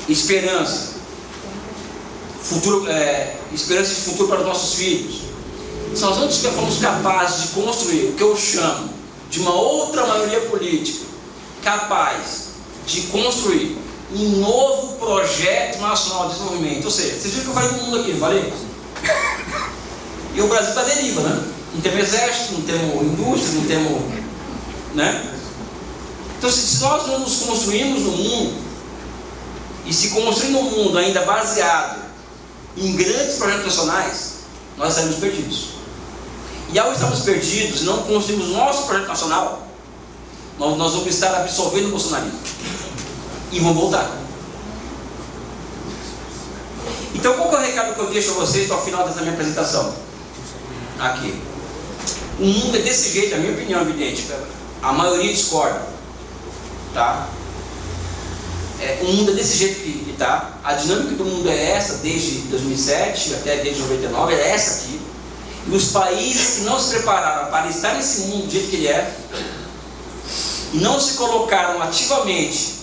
esperança, esperança de futuro para os nossos filhos, se nós não formos capazes de construir o que eu chamo de uma outra maioria política capaz de construir um novo projeto nacional de desenvolvimento, ou seja, vocês viram que eu falei do mundo aqui, não falei? E o Brasil está à deriva, né? Não temos exército, não temos indústria, não temos, né? Então, se nós não nos construímos no mundo, e se construir no mundo ainda baseado em grandes projetos nacionais, nós estaremos perdidos. E ao estarmos perdidos e não construirmos nosso projeto nacional, nós vamos estar absorvendo o bolsonarismo. E vão voltar. Então, qual que é o recado que eu deixo a vocês ao final dessa minha apresentação? Aqui. O mundo é desse jeito, a minha opinião, evidente. A maioria discorda. Tá? O mundo é desse jeito que está. A dinâmica do mundo é essa, desde 2007 até desde 99, é essa aqui. E os países que não se prepararam para estar nesse mundo do jeito que ele é, e não se colocaram ativamente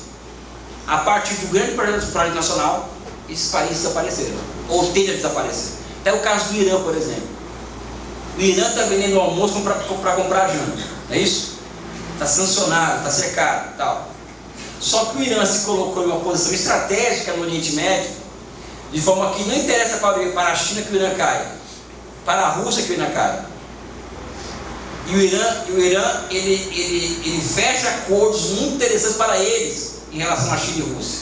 a partir do grande projeto nacional, esses países desapareceram, ou tendem a desaparecer. É o caso do Irã, por exemplo. O Irã está vendendo almoço para comprar janta, não é isso? Está sancionado, está cercado e tal. Só que o Irã se colocou em uma posição estratégica no Oriente Médio, de forma que não interessa para a China que o Irã caia, para a Rússia que o Irã caia. E o Irã ele fecha acordos muito interessantes para eles em relação à China e Rússia.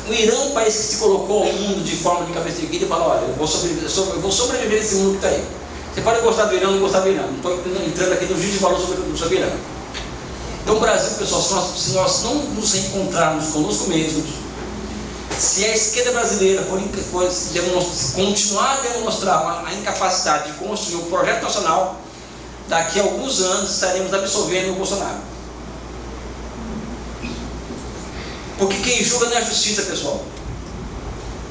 O Irã é um país que se colocou ao mundo de forma de cabeça erguida e fala: olha, eu vou sobreviver nesse mundo que está aí. Você pode gostar do Irã ou não gostar do Irã. Não estou entrando aqui no juízo de valor sobre o Irã. Então, o Brasil, pessoal, se nós não nos reencontrarmos conosco mesmos, se a esquerda brasileira continuar a demonstrar a incapacidade de construir um projeto nacional, daqui a alguns anos estaremos absorvendo o Bolsonaro. Porque quem julga não é a justiça, pessoal.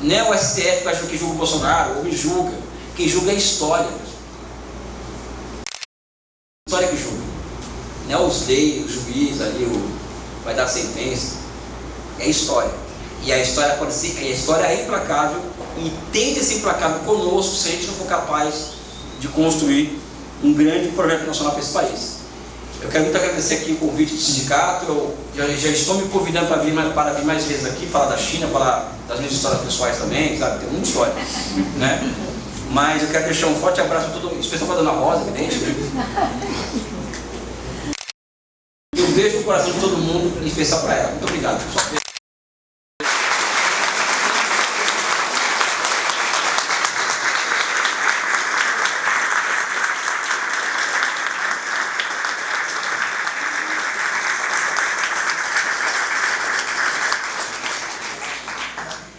Não é o STF que julga o Bolsonaro, ou me julga. Quem julga é a história. A história que julga. Não é os leis, o juiz ali, vai dar sentença. É a história. E a história pode ser, a história é implacável e tende a ser implacável conosco se a gente não for capaz de construir um grande projeto nacional para esse país. Eu quero muito agradecer aqui o convite do sindicato. Eu já estou me convidando para vir mais vezes aqui, falar da China, falar das minhas histórias pessoais também, sabe? Tem muita história, né? Mas eu quero deixar um forte abraço para todo mundo, especialmente para a Dona Rosa, evidente, né? E um beijo no coração de todo mundo, em especial para ela. Muito obrigado, pessoal.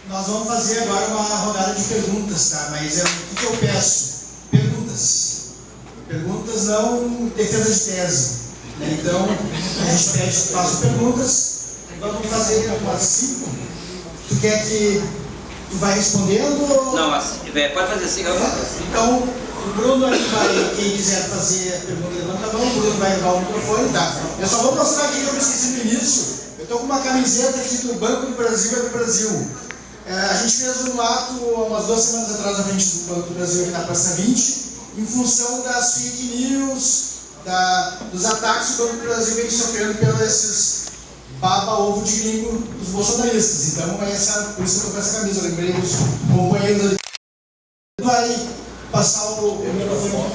Nós vamos fazer agora uma rodada de perguntas, tá? Mas o que eu peço? Perguntas. Perguntas, não defesa de tese. Né? Então, a gente pede que faça perguntas. Vamos fazer umas 5. Tu quer que tu vai respondendo? Ou... Não, assim, pode fazer assim. Então, o Bruno aqui vai, quem quiser fazer a pergunta, levanta a mão. O Bruno vai levar o microfone, tá? Eu só vou mostrar aqui que eu me esqueci no início. Eu estou com uma camiseta aqui do Banco do Brasil, é do Brasil. A gente fez um ato umas 2 semanas atrás na frente do Banco do Brasil, aqui na Praça 20, em função das fake news, dos ataques que o Banco do Brasil vem sofrendo pelos esses baba ovo de gringo dos bolsonaristas. Então, por isso que eu estou com essa camisa. Eu lembrei dos companheiros ali. Vai passar o microfone.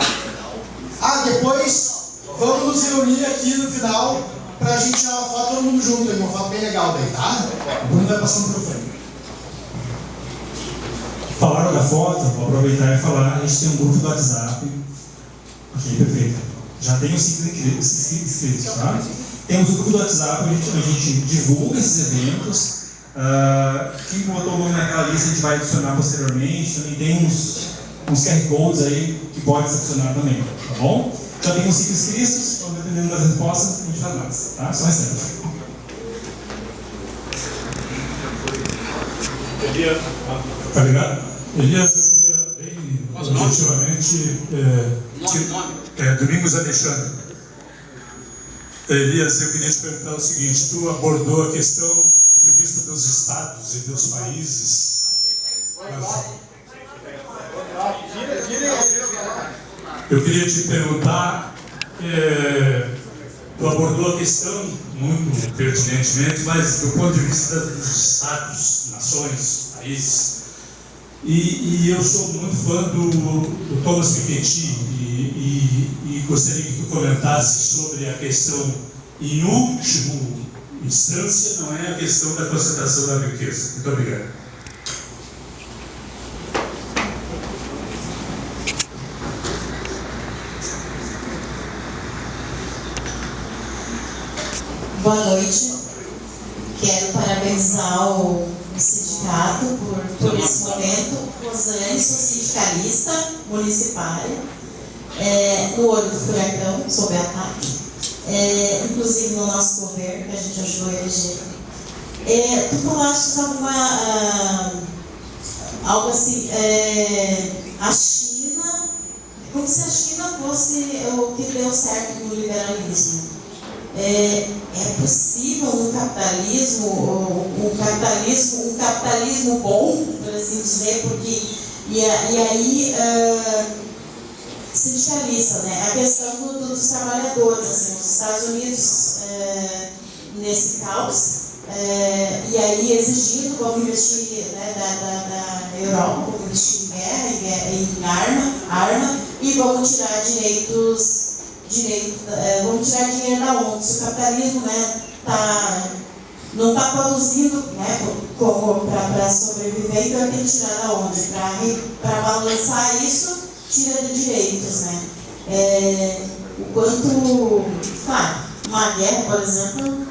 Depois vamos nos reunir aqui no final para a gente tirar uma foto todo mundo junto, uma foto bem legal daí, tá? O Bruno vai passar o microfone. Falaram da foto, vou aproveitar e falar, a gente tem um grupo do WhatsApp. Ok, perfeito. Já tem os 5 inscritos, tá? Temos um grupo do WhatsApp, a gente divulga esses eventos. Quem botou o nome naquela lista a gente vai adicionar posteriormente. Também tem uns QR Codes aí que pode se adicionar também, tá bom? Já tem uns 5 inscritos, então dependendo das respostas, a gente faz mais, tá? Só um instante. Tá ligado? Elias, eu queria bem objetivamente. Domingos Alexandre. Elias, eu queria te perguntar o seguinte: tu abordou a questão do ponto de vista dos estados e dos países. Eu queria te perguntar, tu abordou a questão muito pertinentemente, mas do ponto de vista dos estados, nações, países. E eu sou muito fã do Thomas Piketty e gostaria que tu comentasse sobre a questão, em última instância, não é a questão da concentração da riqueza. Muito obrigado. Boa noite. Quero parabenizar o sindicato por esse momento. Rosane, sou sindicalista municipária, no olho do furacão, sob ataque, inclusive no nosso governo, que a gente ajudou a eleger. Tu falaste algo assim, a China, como se a China fosse o que deu certo no liberalismo. É possível um capitalismo bom, por assim dizer, porque e aí sindicalista, né? A questão dos trabalhadores, assim, os Estados Unidos nesse caos, e aí exigindo vamos investir, né, da Europa, vamos investir em guerra, em arma, e vamos tirar vamos tirar dinheiro da onde? Se o capitalismo, né, não está produzindo, né, para sobreviver, então tem que tirar da onde? Para balançar isso, tira de direitos, né? O quanto, claro, uma guerra, por exemplo,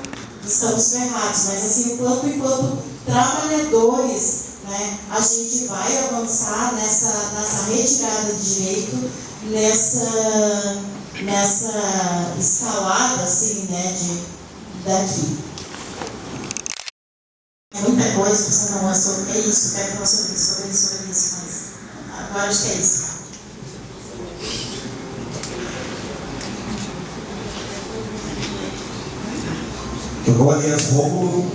estamos ferrados, mas assim, enquanto trabalhadores, né, a gente vai avançar nessa retirada de direito, nessa escalada, assim, né, daqui. É muita coisa, você não é sobre isso, quero falar sobre isso, mas agora acho que é isso. Tocou Elias Rômulo.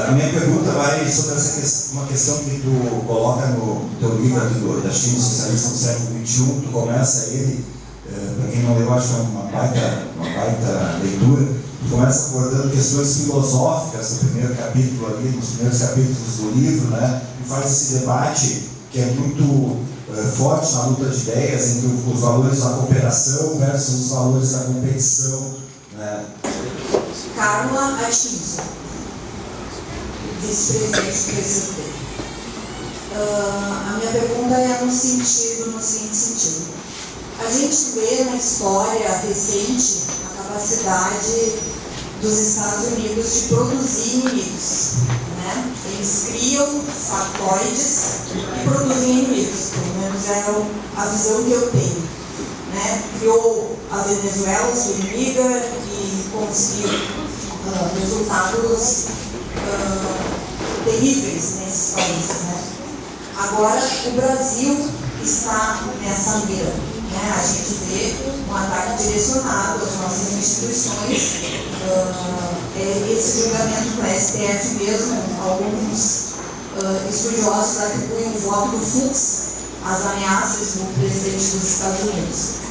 A minha pergunta vai sobre uma questão que tu coloca no teu livro da China Socialista do século XXI. Tu começa ele, para quem não leu, acho que é uma baita leitura. Tu começa abordando questões filosóficas no primeiro capítulo ali, nos primeiros capítulos do livro, né? E faz esse debate que é muito forte na luta de ideias entre os valores da cooperação versus os valores da competição, né? Carla Atinza, vice-presidente do PCB. A minha pergunta é no seguinte sentido. A gente vê na história recente a capacidade dos Estados Unidos de produzir inimigos, né? Eles criam factoides e produzem inimigos, pelo menos é a visão que eu tenho, né? Criou a Venezuela, sua inimiga, e conseguiu resultados terríveis nesses países, né? Agora o Brasil está nessa mira, né? A gente vê um ataque direcionado às nossas instituições, esse julgamento no STF mesmo, alguns estudiosos atribuem o voto do Fux às ameaças do presidente dos Estados Unidos.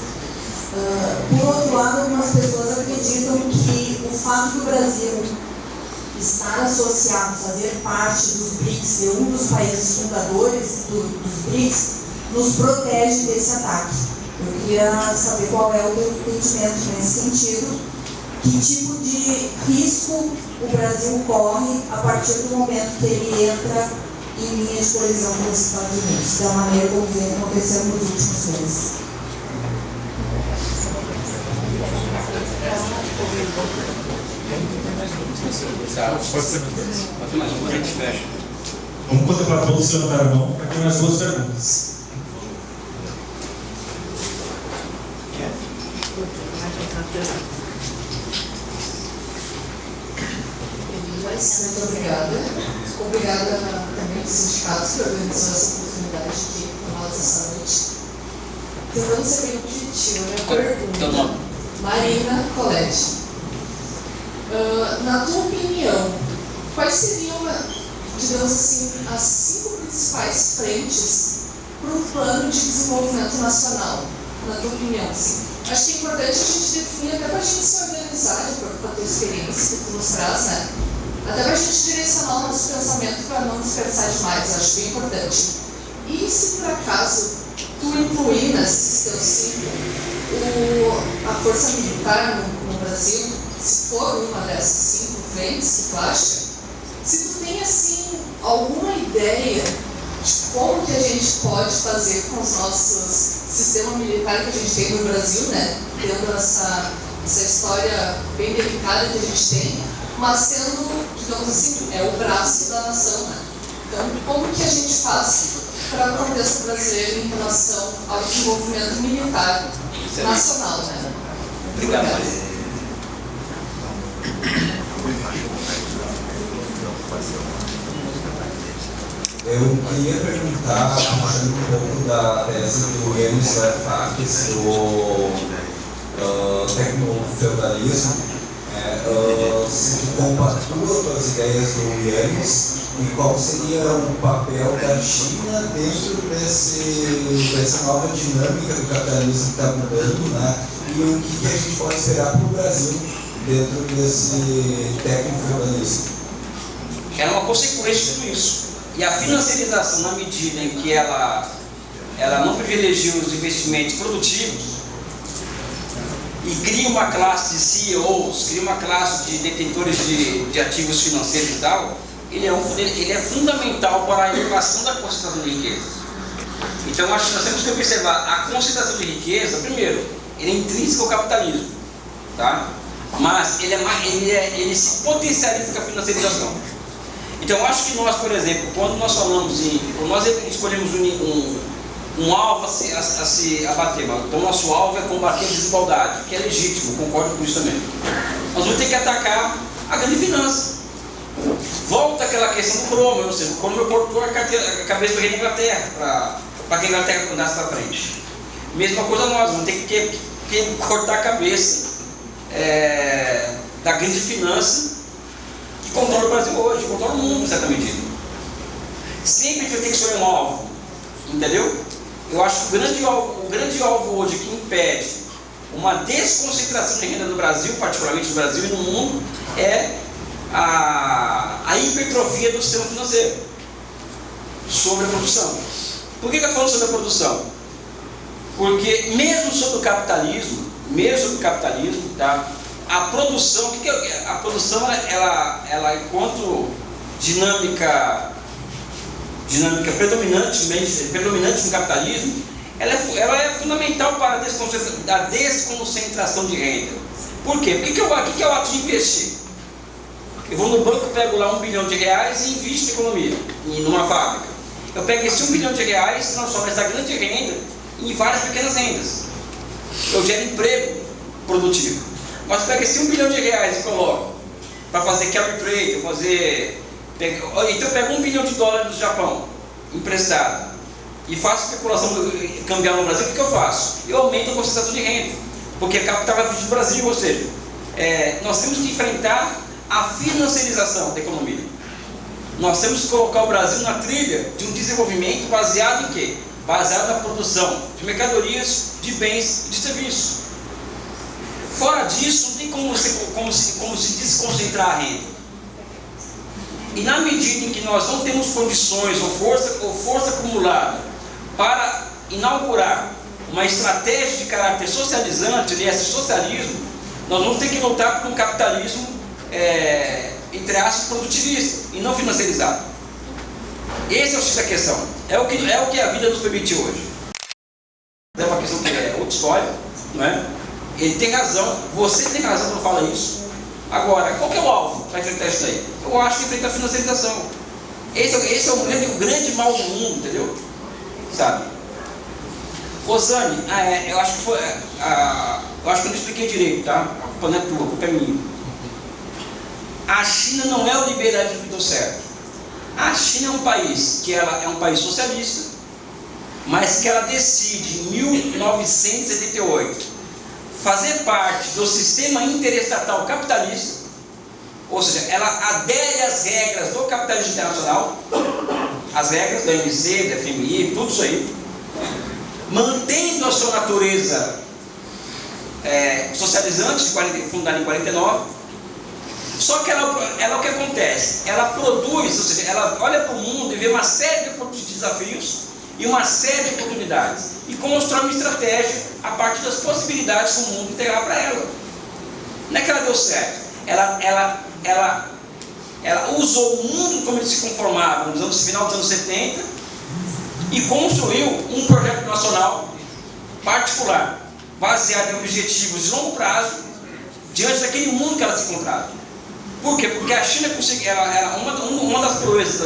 Por outro lado, algumas pessoas acreditam que o fato do Brasil estar associado, fazer parte dos BRICS, ser um dos países fundadores dos BRICS, nos protege desse ataque. Eu queria saber qual é o teu entendimento nesse sentido, que tipo de risco o Brasil corre a partir do momento que ele entra em linha de colisão com os Estados Unidos, da maneira como vem acontecendo nos últimos meses. Pode ser mais uma, a gente fecha. Vamos contemplar todos levantar a mão para ter mais duas perguntas. Muito obrigada. Obrigada também aos sindicatos que organizou essa oportunidade aqui para nós essa noite. Tentando ser bem objetivo, minha pergunta. Marina Colete. Na tua opinião, quais seriam, digamos assim, as 5 principais frentes para um plano de desenvolvimento nacional? Na tua opinião, sim. Acho que é importante a gente definir, até para a gente se organizar, de acordo com a tua experiência que tu nos traz, né? Até para a gente direcionar o nosso pensamento para não dispersar demais, acho bem importante. E se por acaso tu incluir nesses teus 5 a força militar no Brasil, se for uma dessas 5 frentes que tu acha, se tu tem assim alguma ideia de como que a gente pode fazer com os nossos sistema militar que a gente tem no Brasil, né? Tendo essa história bem delicada que a gente tem, mas sendo, digamos assim, o braço da nação, né? Então, como que a gente faz para o contexto brasileiro em relação ao desenvolvimento militar nacional, né? Obrigado, Maria. Eu queria perguntar, puxando um pouco da tese do Enes Faques, do tecnofeudalismo, se tu compactua as ideias do Enes e qual seria o papel da China dentro dessa nova dinâmica do capitalismo que está mudando, né? E o que a gente pode esperar para o Brasil dentro desse tecnofeudalismo? Era uma consequência de tudo isso. E a financiarização, na medida em que ela não privilegia os investimentos produtivos e cria uma classe de CEOs, cria uma classe de detentores de ativos financeiros e tal, ele é fundamental para a elevação da concentração de riqueza. Então, acho que nós temos que observar a concentração de riqueza. Primeiro, ele é intrínseco ao capitalismo, tá? Mas ele se potencializa com a financiarização. Então, acho que nós, por exemplo, quando nós falamos nós escolhemos um alvo a se abater, então nosso alvo é combater a desigualdade, que é legítimo, concordo com isso também. Nós vamos ter que atacar a grande finança. Volta aquela questão do Cromwell, ou seja, o Cromwell cortou a cabeça do rei da Inglaterra, para que a Inglaterra andasse para frente. Mesma coisa nós, vamos ter que cortar a cabeça da grande finança, que controla o Brasil hoje, controla o mundo, em certa medida. Sempre a gente vai ter que escolher um alvo, entendeu? Eu acho que o grande alvo hoje que impede uma desconcentração de renda no Brasil, particularmente no Brasil e no mundo, é a hipertrofia do sistema financeiro sobre a produção. Por que eu estou falando sobre a produção? Porque mesmo sobre o capitalismo, tá? A produção, o que é a produção? Ela enquanto dinâmica predominante no capitalismo, ela é fundamental para a desconcentração de renda. Por quê? O que é o ato de investir? Eu vou no banco, pego lá R$1 bilhão e invisto na economia, numa fábrica. Eu pego esse R$1 bilhão e transformo essa grande renda em várias pequenas rendas. Eu gero emprego produtivo. Mas pega esse R$1 bilhão e coloco para fazer carry trade, então eu pego $1 bilhão do Japão emprestado e faço especulação cambial no Brasil. O que eu faço? Eu aumento a concentração de renda, porque a capital vai fugir do Brasil, ou seja, nós temos que enfrentar a financiarização da economia. Nós temos que colocar o Brasil na trilha de um desenvolvimento baseado em quê? Baseado na produção de mercadorias, de bens e de serviços. Fora disso, não tem como se desconcentrar a renda. E na medida em que nós não temos condições ou força acumulada para inaugurar uma estratégia de caráter socializante, esse socialismo, nós vamos ter que lutar por um capitalismo, entre aspas, produtivista e não financiarizado. Esse é o X da questão. É o que a vida nos permite hoje. É uma questão que é outra história, não é? Ele tem razão, você tem razão quando fala isso. Agora, qual que é o alvo para enfrentar isso daí? Eu acho que enfrentar a financiarização. Esse é o grande mal do mundo, entendeu? Sabe? Rosane, eu acho que foi. Eu acho que eu não expliquei direito, tá? A culpa não é tua, a culpa é minha. A China não é o liberalismo que deu certo. A China é um país que ela é um país socialista, mas que ela decide em 1978 fazer parte do sistema interestatal capitalista, ou seja, ela adere às regras do capitalismo internacional, as regras do OMC, da FMI, tudo isso aí, mantendo a sua natureza socializante, fundada em 49. Só que ela o que acontece? Ela produz, ou seja, ela olha para o mundo e vê uma série de desafios e uma série de oportunidades e constrói uma estratégia a partir das possibilidades que o mundo entregar para ela. Não é que ela deu certo, ela usou o mundo como ele se conformava no final dos anos 70 e construiu um projeto nacional particular, baseado em objetivos de longo prazo, diante daquele mundo que ela se encontrava. Por quê? Porque a China conseguiu, uma das proezas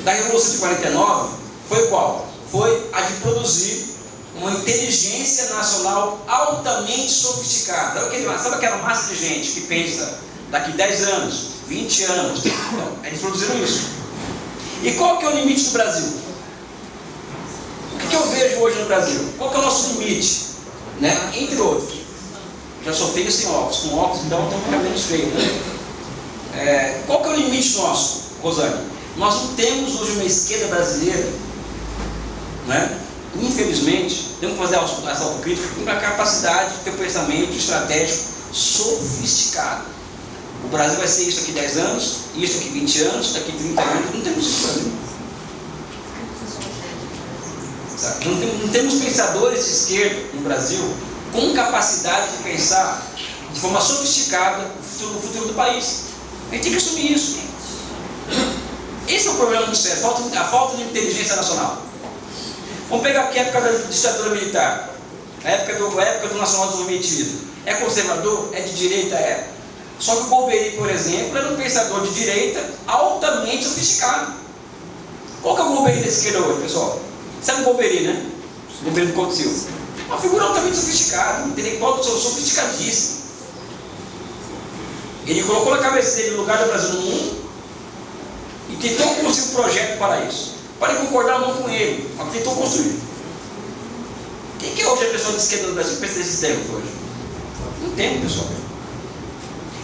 da Revolução de 49 foi qual? Foi a de produzir uma inteligência nacional altamente sofisticada. Sabe aquela massa de gente que pensa daqui 10 anos, 20 anos? Então, eles produziram isso. E qual que é o limite do Brasil? O que eu vejo hoje no Brasil? Qual que é o nosso limite? Né? Entre outros. Já sou feio sem óculos. Com óculos, então, estamos ficando menos feio. Né? Qual que é o limite nosso, Rosane? Nós não temos hoje uma esquerda brasileira, né? Infelizmente, temos que fazer essa autocrítica com a capacidade de ter um pensamento estratégico sofisticado. O Brasil vai ser isso daqui 10 anos, isso daqui 20 anos, daqui 30 anos. Não temos isso no Brasil. Não temos pensadores de esquerda no Brasil com capacidade de pensar de forma sofisticada no futuro do país. A gente tem que assumir isso. Esse é o problema muito sério, a falta de inteligência nacional. Vamos pegar aqui a época da ditadura militar, a época do nacional desenvolvimentismo. É conservador? É de direita? É. Só que o Golbery, por exemplo, era um pensador de direita altamente sofisticado. Qual que é o Golbery da esquerda hoje, pessoal? Sabe o Golbery, né? O Golbery do Couto Silva. Uma figura altamente sofisticada, intelectual sofisticadíssimo. Ele colocou na cabeça dele o lugar do Brasil no mundo e tentou construir um projeto para isso. Pode concordar ou não com ele, mas tentou construir. Quem que é hoje a pessoa de esquerda no Brasil que pensa nesses termos hoje? Não tem, pessoal.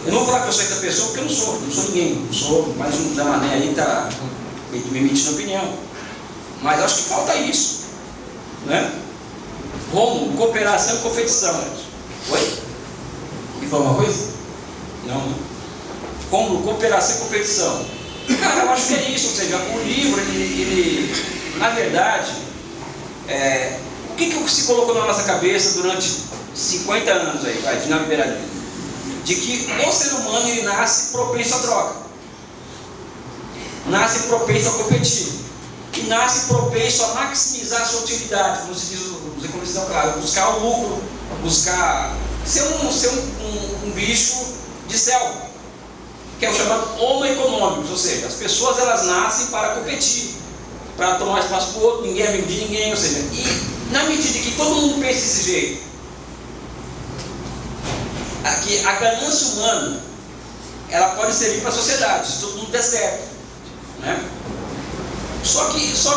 Eu não vou falar que eu sou essa pessoa porque eu não sou ninguém. Não sou mais um da Mané aí, está me emitindo opinião. Mas acho que falta isso. Né? Como cooperação e competição. Oi? Me falou uma coisa? Não. Como cooperação e competição. Cara, eu acho que é isso. Ou seja, o livro, ele na verdade, o que se colocou na nossa cabeça durante 50 anos aí, de neoliberalismo? De que o ser humano ele nasce propenso à troca, nasce propenso a competir e nasce propenso a maximizar a sua utilidade, como se diz os economistas, claro, buscar o lucro, buscar ser um bicho de selva, que é o chamado homo econômicos, ou seja, as pessoas elas nascem para competir, para tomar espaço para o outro, ninguém é amigo de ninguém, ou seja, e na medida que todo mundo pensa desse jeito, que a ganância humana ela pode servir para a sociedade, se todo mundo der certo, né? Só que isso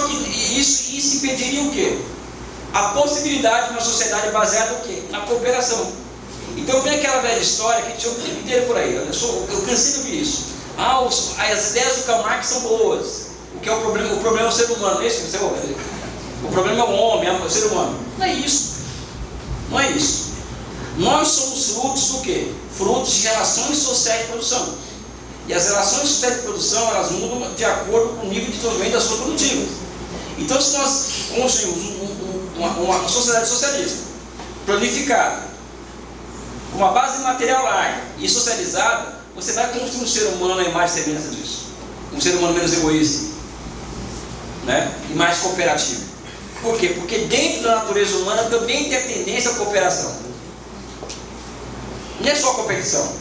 impediria o quê? A possibilidade de uma sociedade baseada no quê? Na cooperação. Então vem aquela velha história que tinha o tempo inteiro por aí. Eu cansei de ouvir isso. As ideias do Karl Marx são boas. O que é o problema? O problema é o ser humano, não é isso? O problema é o homem, é o ser humano. Não é isso. Não é isso. Nós somos frutos do quê? Frutos de relações sociais de produção. E as relações sociais de produção, elas mudam de acordo com o nível de desenvolvimento das suas produtivas. Então, se nós construímos uma sociedade socialista, planificada, com uma base material larga e socializada, você vai construir um ser humano à imagem e semelhança disso. Um ser humano menos egoísta, né? E mais cooperativo. Por quê? Porque dentro da natureza humana também tem a tendência à cooperação. Não é só competição.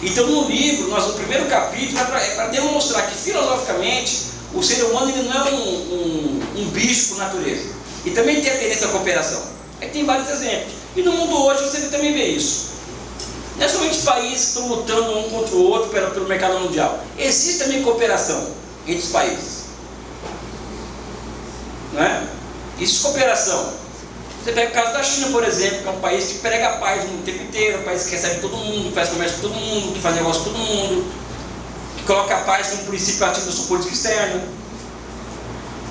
Então, no livro, no primeiro capítulo, é para demonstrar que, filosoficamente, o ser humano ele não é um bicho por natureza. E também tem a tendência à cooperação. Aí tem vários exemplos. E no mundo hoje você também vê isso. Não é somente países que estão lutando um contra o outro pelo mercado mundial. Existe também cooperação entre os países. Não é? Isso é cooperação. Você pega o caso da China, por exemplo, que é um país que prega a paz no tempo inteiro, um país que recebe todo mundo, que faz comércio com todo mundo, que faz negócio com todo mundo, que coloca a paz como princípio ativo da sua política externa,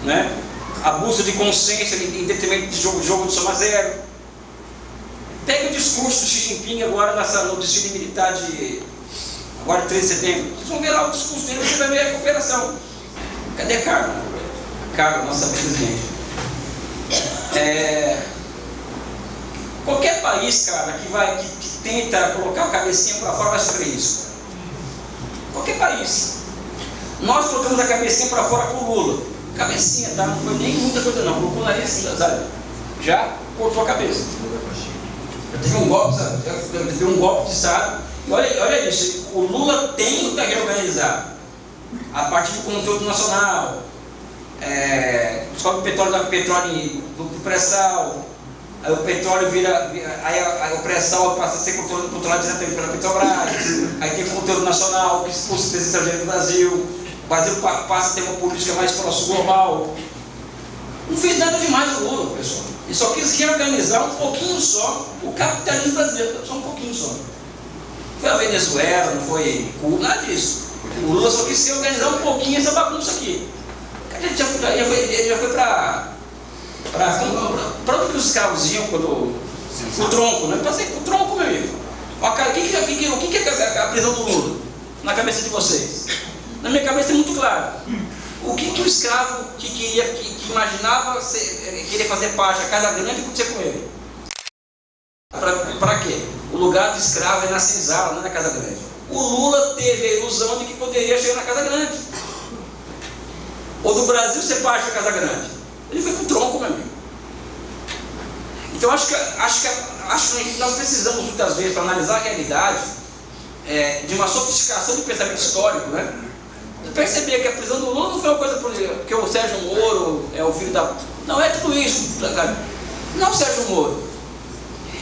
né? A busca de consciência em detrimento de jogo de soma zero. Pega o discurso do Xi Jinping agora no desfile militar agora de 13 de setembro. Vocês vão ver lá o discurso dele, você vai ver a cooperação. Cadê a Carla? Carla, nossa presidente. Qualquer país, cara, que tenta colocar a cabecinha para fora vai sofrer isso. Qualquer país. Nós colocamos a cabecinha para fora com o Lula. Cabecinha, tá? Não foi nem muita coisa não. Colocou o nariz, sabe? Já cortou a cabeça. Teve um golpe, sabe? Teve um golpe de Estado. E olha isso. O Lula tenta reorganizar a partir do conteúdo nacional. Descobre petróleo do pré-sal. Aí o petróleo aí o pré-sal passa a ser controlado diretamente pela Petrobras. Aí tem conteúdo nacional que expulsa o estrangeiro do Brasil. O Brasil passa a ter uma política mais próxima global. Não fez nada demais o Lula, pessoal. Ele só quis reorganizar um pouquinho só o capitalismo brasileiro, só um pouquinho só. Não foi a Venezuela, não foi Cuba, nada disso. O Lula só quis reorganizar um pouquinho essa bagunça aqui. Ele já foi para onde os escravos iam quando. O tronco, né? Passei com o tronco, meu amigo. Ó, cara, o que é a prisão do Lula? Na cabeça de vocês? Na minha cabeça é muito claro. O que o escravo que imaginava querer fazer parte da Casa Grande acontecer com ele? Para quê? O lugar do escravo é na senzala, não é na Casa Grande. O Lula teve a ilusão de que poderia chegar na Casa Grande. Ou do Brasil ser parte da Casa Grande. Ele foi com o tronco, meu amigo. Então acho que nós precisamos muitas vezes, para analisar a realidade, de uma sofisticação do pensamento histórico, né? Perceber que a prisão do Lula não foi uma coisa porque o Sérgio Moro é o filho da... Não é tudo isso, cara. Não é o Sérgio Moro.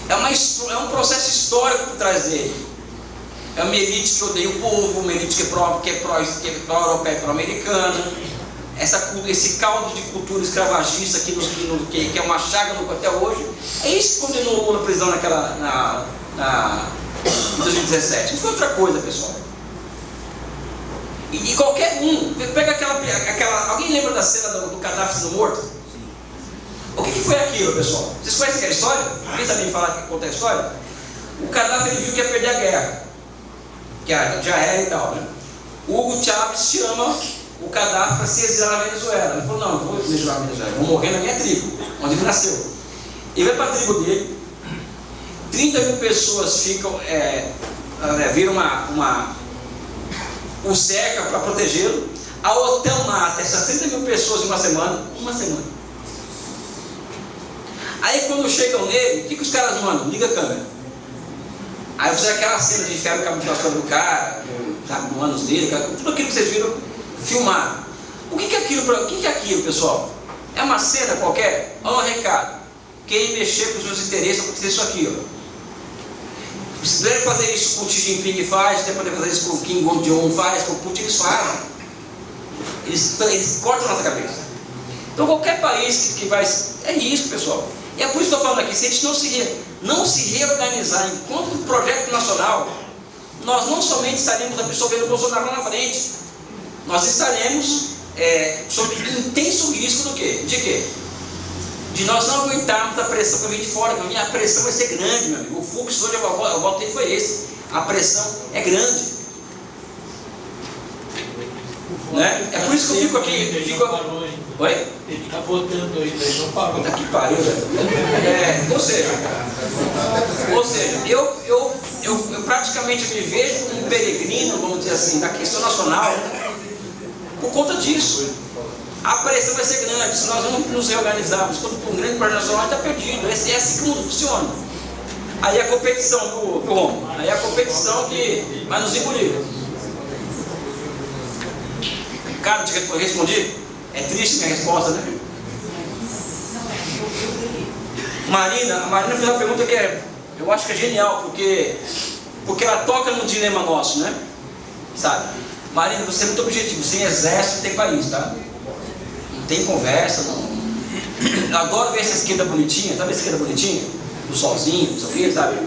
É um processo histórico por trás dele. É uma elite que odeia o povo, uma elite que é pró-europeia e pró-americana. Esse caldo de cultura escravagista que é uma chaga até hoje. É isso que condenou o Lula à prisão em 2017. Não foi outra coisa, pessoal. E qualquer um, pega aquela. Alguém lembra da cena do Gaddafi sendo morto? O que foi aquilo, pessoal? Vocês conhecem aquela história? Alguém sabe me falar que conta a história? O Gaddafi ele viu que ia perder a guerra, que já era e tal, né? O Hugo Chávez chama o Gaddafi para se exilar na Venezuela. Ele falou: não, não vou me exilar na Venezuela, vou morrer na minha tribo, onde ele nasceu. Ele vai para a tribo dele, 30 mil pessoas ficam, viram um cerca para protegê-lo. A OTAN mata essas 30 mil pessoas em uma semana. Aí quando chegam nele, o que os caras mandam? Liga a câmera. Aí você aquela cena de enfiar o cabo de vassoura do cara, sabe, no ânus dele, tudo aquilo que vocês viram filmado. O que é aquilo, pessoal? É uma cena qualquer? Olha um recado. Quem mexer com os meus interesses vai acontecer isso aqui, ó. Se puderem fazer isso com o Xi Jinping faz, se puderem fazer isso com o Kim Jong-un faz, com o Putin eles fazem. Eles cortam a nossa cabeça. Então qualquer país que vai... É isso, pessoal. E é por isso que eu estou falando aqui, se a gente não se reorganizar enquanto projeto nacional, nós não somente estaremos absorvendo o Bolsonaro lá na frente, nós estaremos sob intenso risco do quê? De quê? De nós não aguentarmos a pressão que vem de fora. A pressão vai ser grande, meu amigo. O fluxo hoje, a volta dele foi esse. A pressão é grande. Né? É por isso que eu fico aqui. Oi? Ele está votando ainda, ele não parou. Puta que pariu, velho. Ou seja, eu praticamente me vejo como um peregrino, vamos dizer assim, da questão nacional, por conta disso. A pressão vai ser grande, se nós não nos reorganizarmos quando um grande projeto nacional está perdido. É assim que o mundo funciona. Aí a competição do Romo, aí a competição que vai nos engolir. Cara, eu respondi? É triste minha resposta, né? A Marina fez uma pergunta que eu acho que é genial, porque ela toca no dilema nosso, né? Sabe? Marina, você é muito objetivo, sem exército tem país, tá? Não tem conversa, não. Eu adoro ver essa esquerda bonitinha, sabe a esquerda bonitinha? Do solzinho, não sei o que, sabe?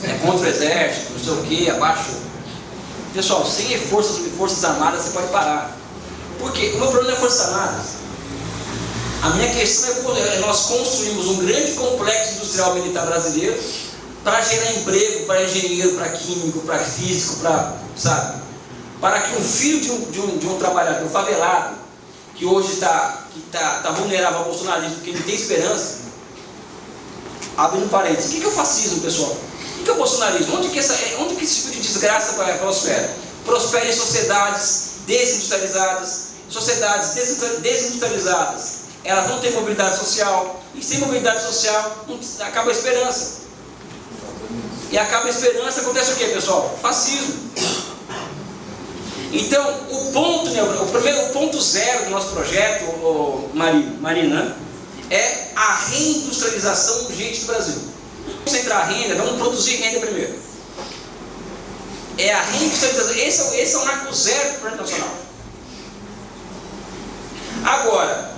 É contra o exército, não sei o que, abaixo. Pessoal, sem forças armadas você pode parar. Por quê? O meu problema é forças armadas. A minha questão é nós construímos um grande complexo industrial militar brasileiro para gerar emprego para engenheiro, para químico, para físico, sabe? Para que um filho de um trabalhador favelado, que hoje está vulnerável ao bolsonarismo, que não tem esperança, abrindo parênteses, o que é o fascismo, pessoal? O que é o bolsonarismo? Onde que esse tipo de desgraça prospera? Prospera em sociedades desindustrializadas. Sociedades desindustrializadas, elas não têm mobilidade social, e sem mobilidade social acaba a esperança. E acaba a esperança, acontece o que, pessoal? Fascismo. Então, o ponto zero do nosso projeto, Marina, é a reindustrialização urgente do Brasil. Vamos concentrar a renda, vamos produzir renda primeiro. É a reindustrialização, esse é o marco zero do projeto nacional. Agora,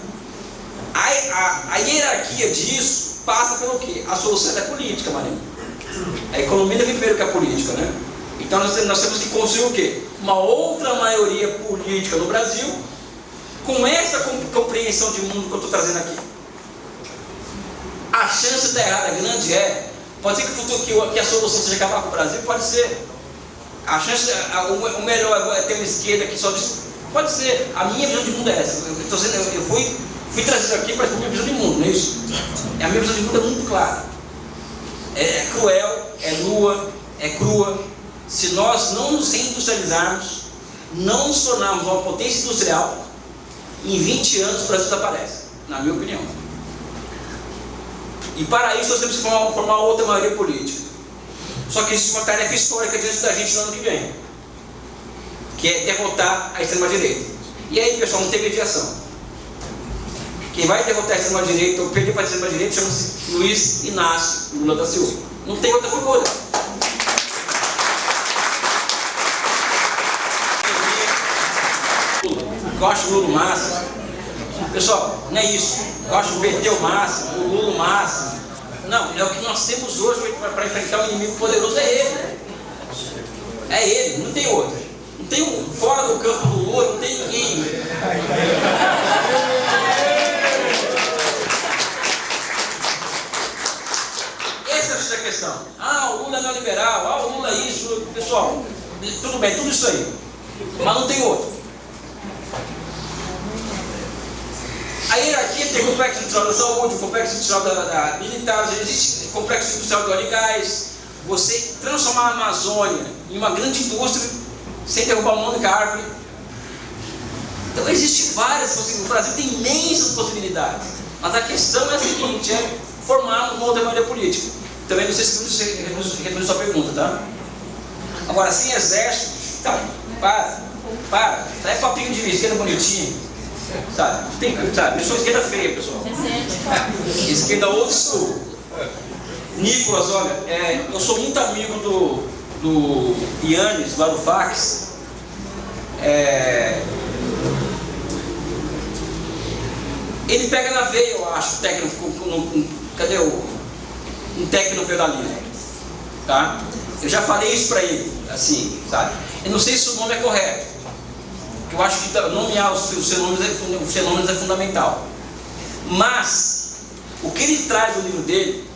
a hierarquia disso passa pelo quê? A solução é política, Marina. A economia vem primeiro que a política, né? Então nós temos que construir o quê? Uma outra maioria política no Brasil, com essa compreensão de mundo que eu estou trazendo aqui. A chance de estar errada grande pode ser que o futuro, que a solução seja acabar com o Brasil, pode ser. A chance, o melhor é ter uma esquerda que só diz, pode ser. A minha visão de mundo é essa. Eu fui trazido aqui para a minha visão de mundo, não é isso? A minha visão de mundo é muito clara. É cruel, é nua, é crua. Se nós não nos reindustrializarmos, não nos tornarmos uma potência industrial, em 20 anos o Brasil desaparece, na minha opinião. E para isso nós temos que formar outra maioria política. Só que existe uma tarefa histórica diante da gente no ano que vem, que é derrotar a extrema-direita. E aí, pessoal, não tem mediação. Quem vai derrotar a extrema-direita ou perder para a extrema-direita chama-se Luiz Inácio Lula da Silva. Não tem outra figura. Eu acho o Lula o máximo. Pessoal, não é isso. Eu acho o PT o máximo, o Lula o máximo. Não, é o que nós temos hoje para enfrentar um inimigo poderoso, é ele. É ele, não tem outro. Não tem um fora do campo do Lula, não tem ninguém. Essa é a questão. O Lula é neoliberal, o Lula é isso. Pessoal, tudo bem, tudo isso aí. Mas não tem outro. A hierarquia tem complexo industrial da saúde, complexo industrial da militar, existe complexo industrial do óleo e gás. Você transformar a Amazônia em uma grande indústria sem derrubar uma única árvore. Então existem várias possibilidades. O Brasil tem imensas possibilidades. Mas a questão é a seguinte, é formar uma outra maioria política. Também não sei se você responde a sua pergunta, tá? Agora, sem exército, tá, para. Isso aí é papinho de esquerda bonitinho. Sabe? Eu sou esquerda feia, pessoal. Esquerda old school. Nicolas, olha, eu sou muito amigo do Yannis, lá do Fax. Ele pega na veia, eu acho, o técnico. Cadê um técnico feudalismo? Tá? Eu já falei isso pra ele, assim, sabe? Eu não sei se o nome é correto. Eu acho que nomear os fenômenos é fundamental. Mas, o que ele traz no livro dele,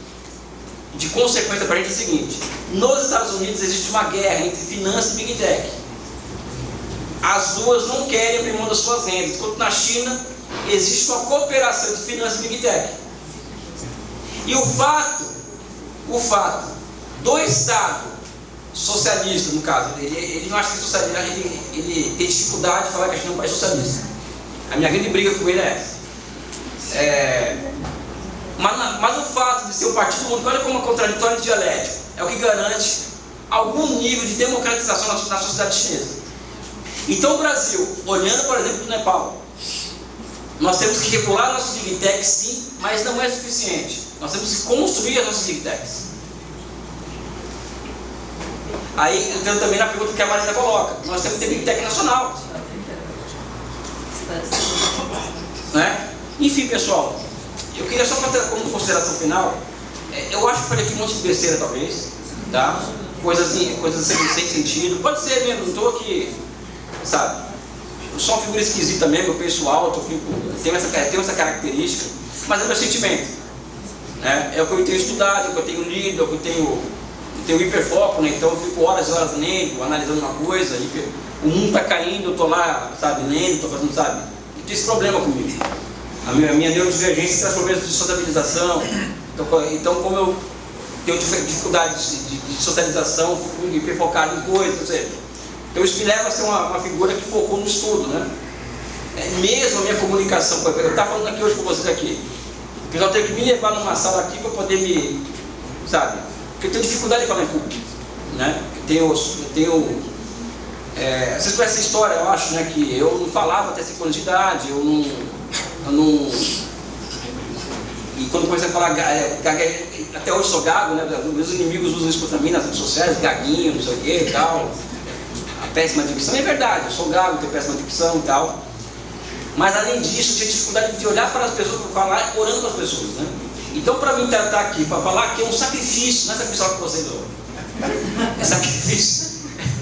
de consequência para a gente, é o seguinte: nos Estados Unidos existe uma guerra entre finanças e Big Tech. as duas não querem abrir mão das suas rendas, enquanto na China existe uma cooperação de finanças e Big Tech. E o fato do Estado socialista, no caso, ele não acha que é socialista, ele tem dificuldade de falar que a China é um país socialista. A minha grande briga com ele é essa. Mas o fato de ser um partido único, olha como é contraditório e dialético, é o que garante algum nível de democratização na sociedade chinesa. Então o Brasil, olhando por exemplo do Nepal, nós temos que regular nossos Big Techs sim, mas não é suficiente. Nós temos que construir as nossas Big Techs. Aí entrando também na pergunta que a Marina coloca, nós temos que ter Big Tech nacional. Né? Enfim, pessoal, eu queria só para ter como consideração final, eu acho que falei aqui um monte de besteira talvez, tá? Coisas sem sentido, pode ser mesmo, não estou aqui, sabe? Eu sou uma figura esquisita mesmo, eu penso alto, tenho essa característica, mas é meu sentimento, né? É o que eu tenho estudado, é o que eu tenho lido, é o que eu tenho hiperfoco, né? Então eu fico horas e horas lendo, analisando uma coisa, o mundo está caindo, eu estou lá, sabe, lendo, estou fazendo, sabe? Eu tenho esse problema comigo. A minha neurodivergência traz problemas de socialização, então como eu tenho dificuldade de socialização, fico hiperfocado em coisas, ou seja, então isso me leva a ser uma figura que focou no estudo, né? Mesmo a minha comunicação, eu estava falando aqui hoje com vocês aqui, o pessoal tem que me levar numa sala aqui para poder me, sabe, porque eu tenho dificuldade de falar em público, né? Vocês conhecem essa história, eu acho, né, que eu não falava até 5 anos de idade, e quando comecei a falar, até hoje sou gago, né? Meus inimigos usam isso contra mim nas redes sociais, gaguinho, não sei o que e tal. A péssima dicção, é verdade, eu sou gago, tenho péssima dicção e tal. Mas além disso, eu tinha dificuldade de olhar para as pessoas, para falar, orando para as pessoas, né? Então para mim estar aqui, para falar que é um sacrifício, não é sacrifício que vocês dão, é sacrifício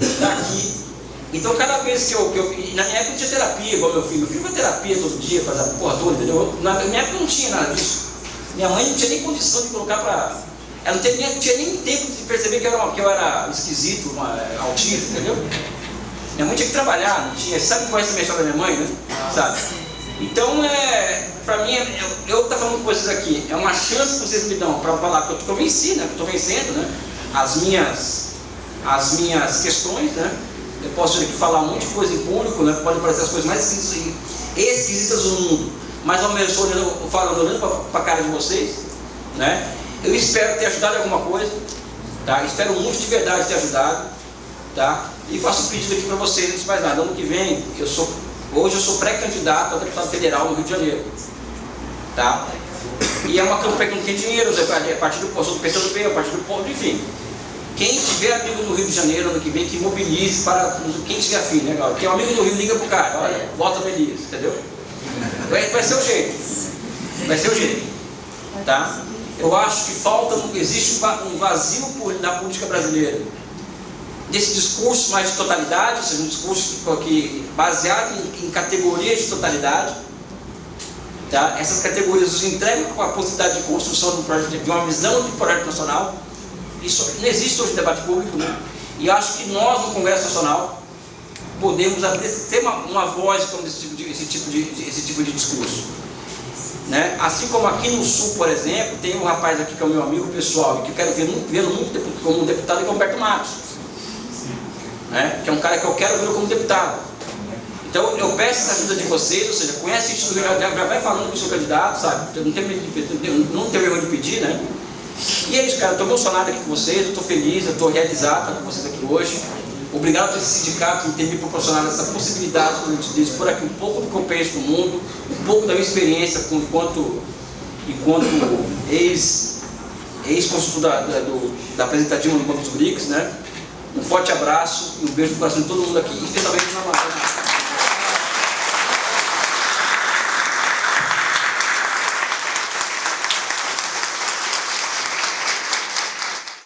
estar aqui. Então cada vez que na minha época não tinha terapia igual meu filho vai terapia todo dia, fazer a porra toda, entendeu? Na minha época não tinha nada disso. Minha mãe não tinha nem condição de colocar para... Ela não tinha nem tempo de perceber que eu era esquisito, autista, entendeu? Minha mãe tinha que trabalhar, não tinha... Sabe como é essa minha história da minha mãe, né? Sabe? Então, pra mim, eu estou falando com vocês aqui, é uma chance que vocês me dão para falar que eu venci, né? Que eu estou vencendo, né? As minhas questões, né? Eu posso aqui falar um monte de coisa em público, né? Pode parecer as coisas mais esquisitas do mundo, mas ao mesmo tempo olhando para a cara de vocês, né? Eu espero ter ajudado em alguma coisa, tá? Espero muito de verdade ter ajudado, tá? E faço um pedido aqui para vocês, antes de mais nada, ano que vem, hoje eu sou pré-candidato a deputado federal no Rio de Janeiro, tá? E é uma campanha que não tem dinheiro, é partido do PCdoB, é partido do povo, enfim. Quem tiver amigo no Rio de Janeiro ano que vem, que mobilize para quem tiver afim, né? Quem é um amigo no Rio, liga pro cara, olha, vota no Elias, entendeu? Vai ser o jeito, tá? Eu acho que existe um vazio na política brasileira, desse discurso mais de totalidade, ou seja, um discurso baseado em categorias de totalidade, tá? Essas categorias nos entregam com a possibilidade de construção de uma visão de projeto nacional. Isso não existe hoje no debate público, né? E acho que nós, no Congresso Nacional, podemos ter uma voz esse tipo de discurso, né? Assim como aqui no Sul, por exemplo, tem um rapaz aqui que é o meu amigo pessoal e que eu quero vê-lo muito como deputado, que é o Humberto Matos, né? Que é um cara que eu quero vê-lo como deputado. Então eu peço essa ajuda de vocês, ou seja, conhece isso do Rio, já vai falando com o seu candidato, sabe? Eu não tenho vergonha de pedir, né? E é isso, cara, eu estou emocionado aqui com vocês, eu estou feliz, eu estou realizado com vocês aqui hoje. Obrigado por esse sindicato em ter me proporcionado essa possibilidade de expor aqui um pouco do que eu penso no mundo, um pouco da minha experiência enquanto ex-consultor da apresentativa do Banco dos BRICS, né? Um forte abraço e um beijo no coração de todo mundo aqui, especialmente na Amazônia.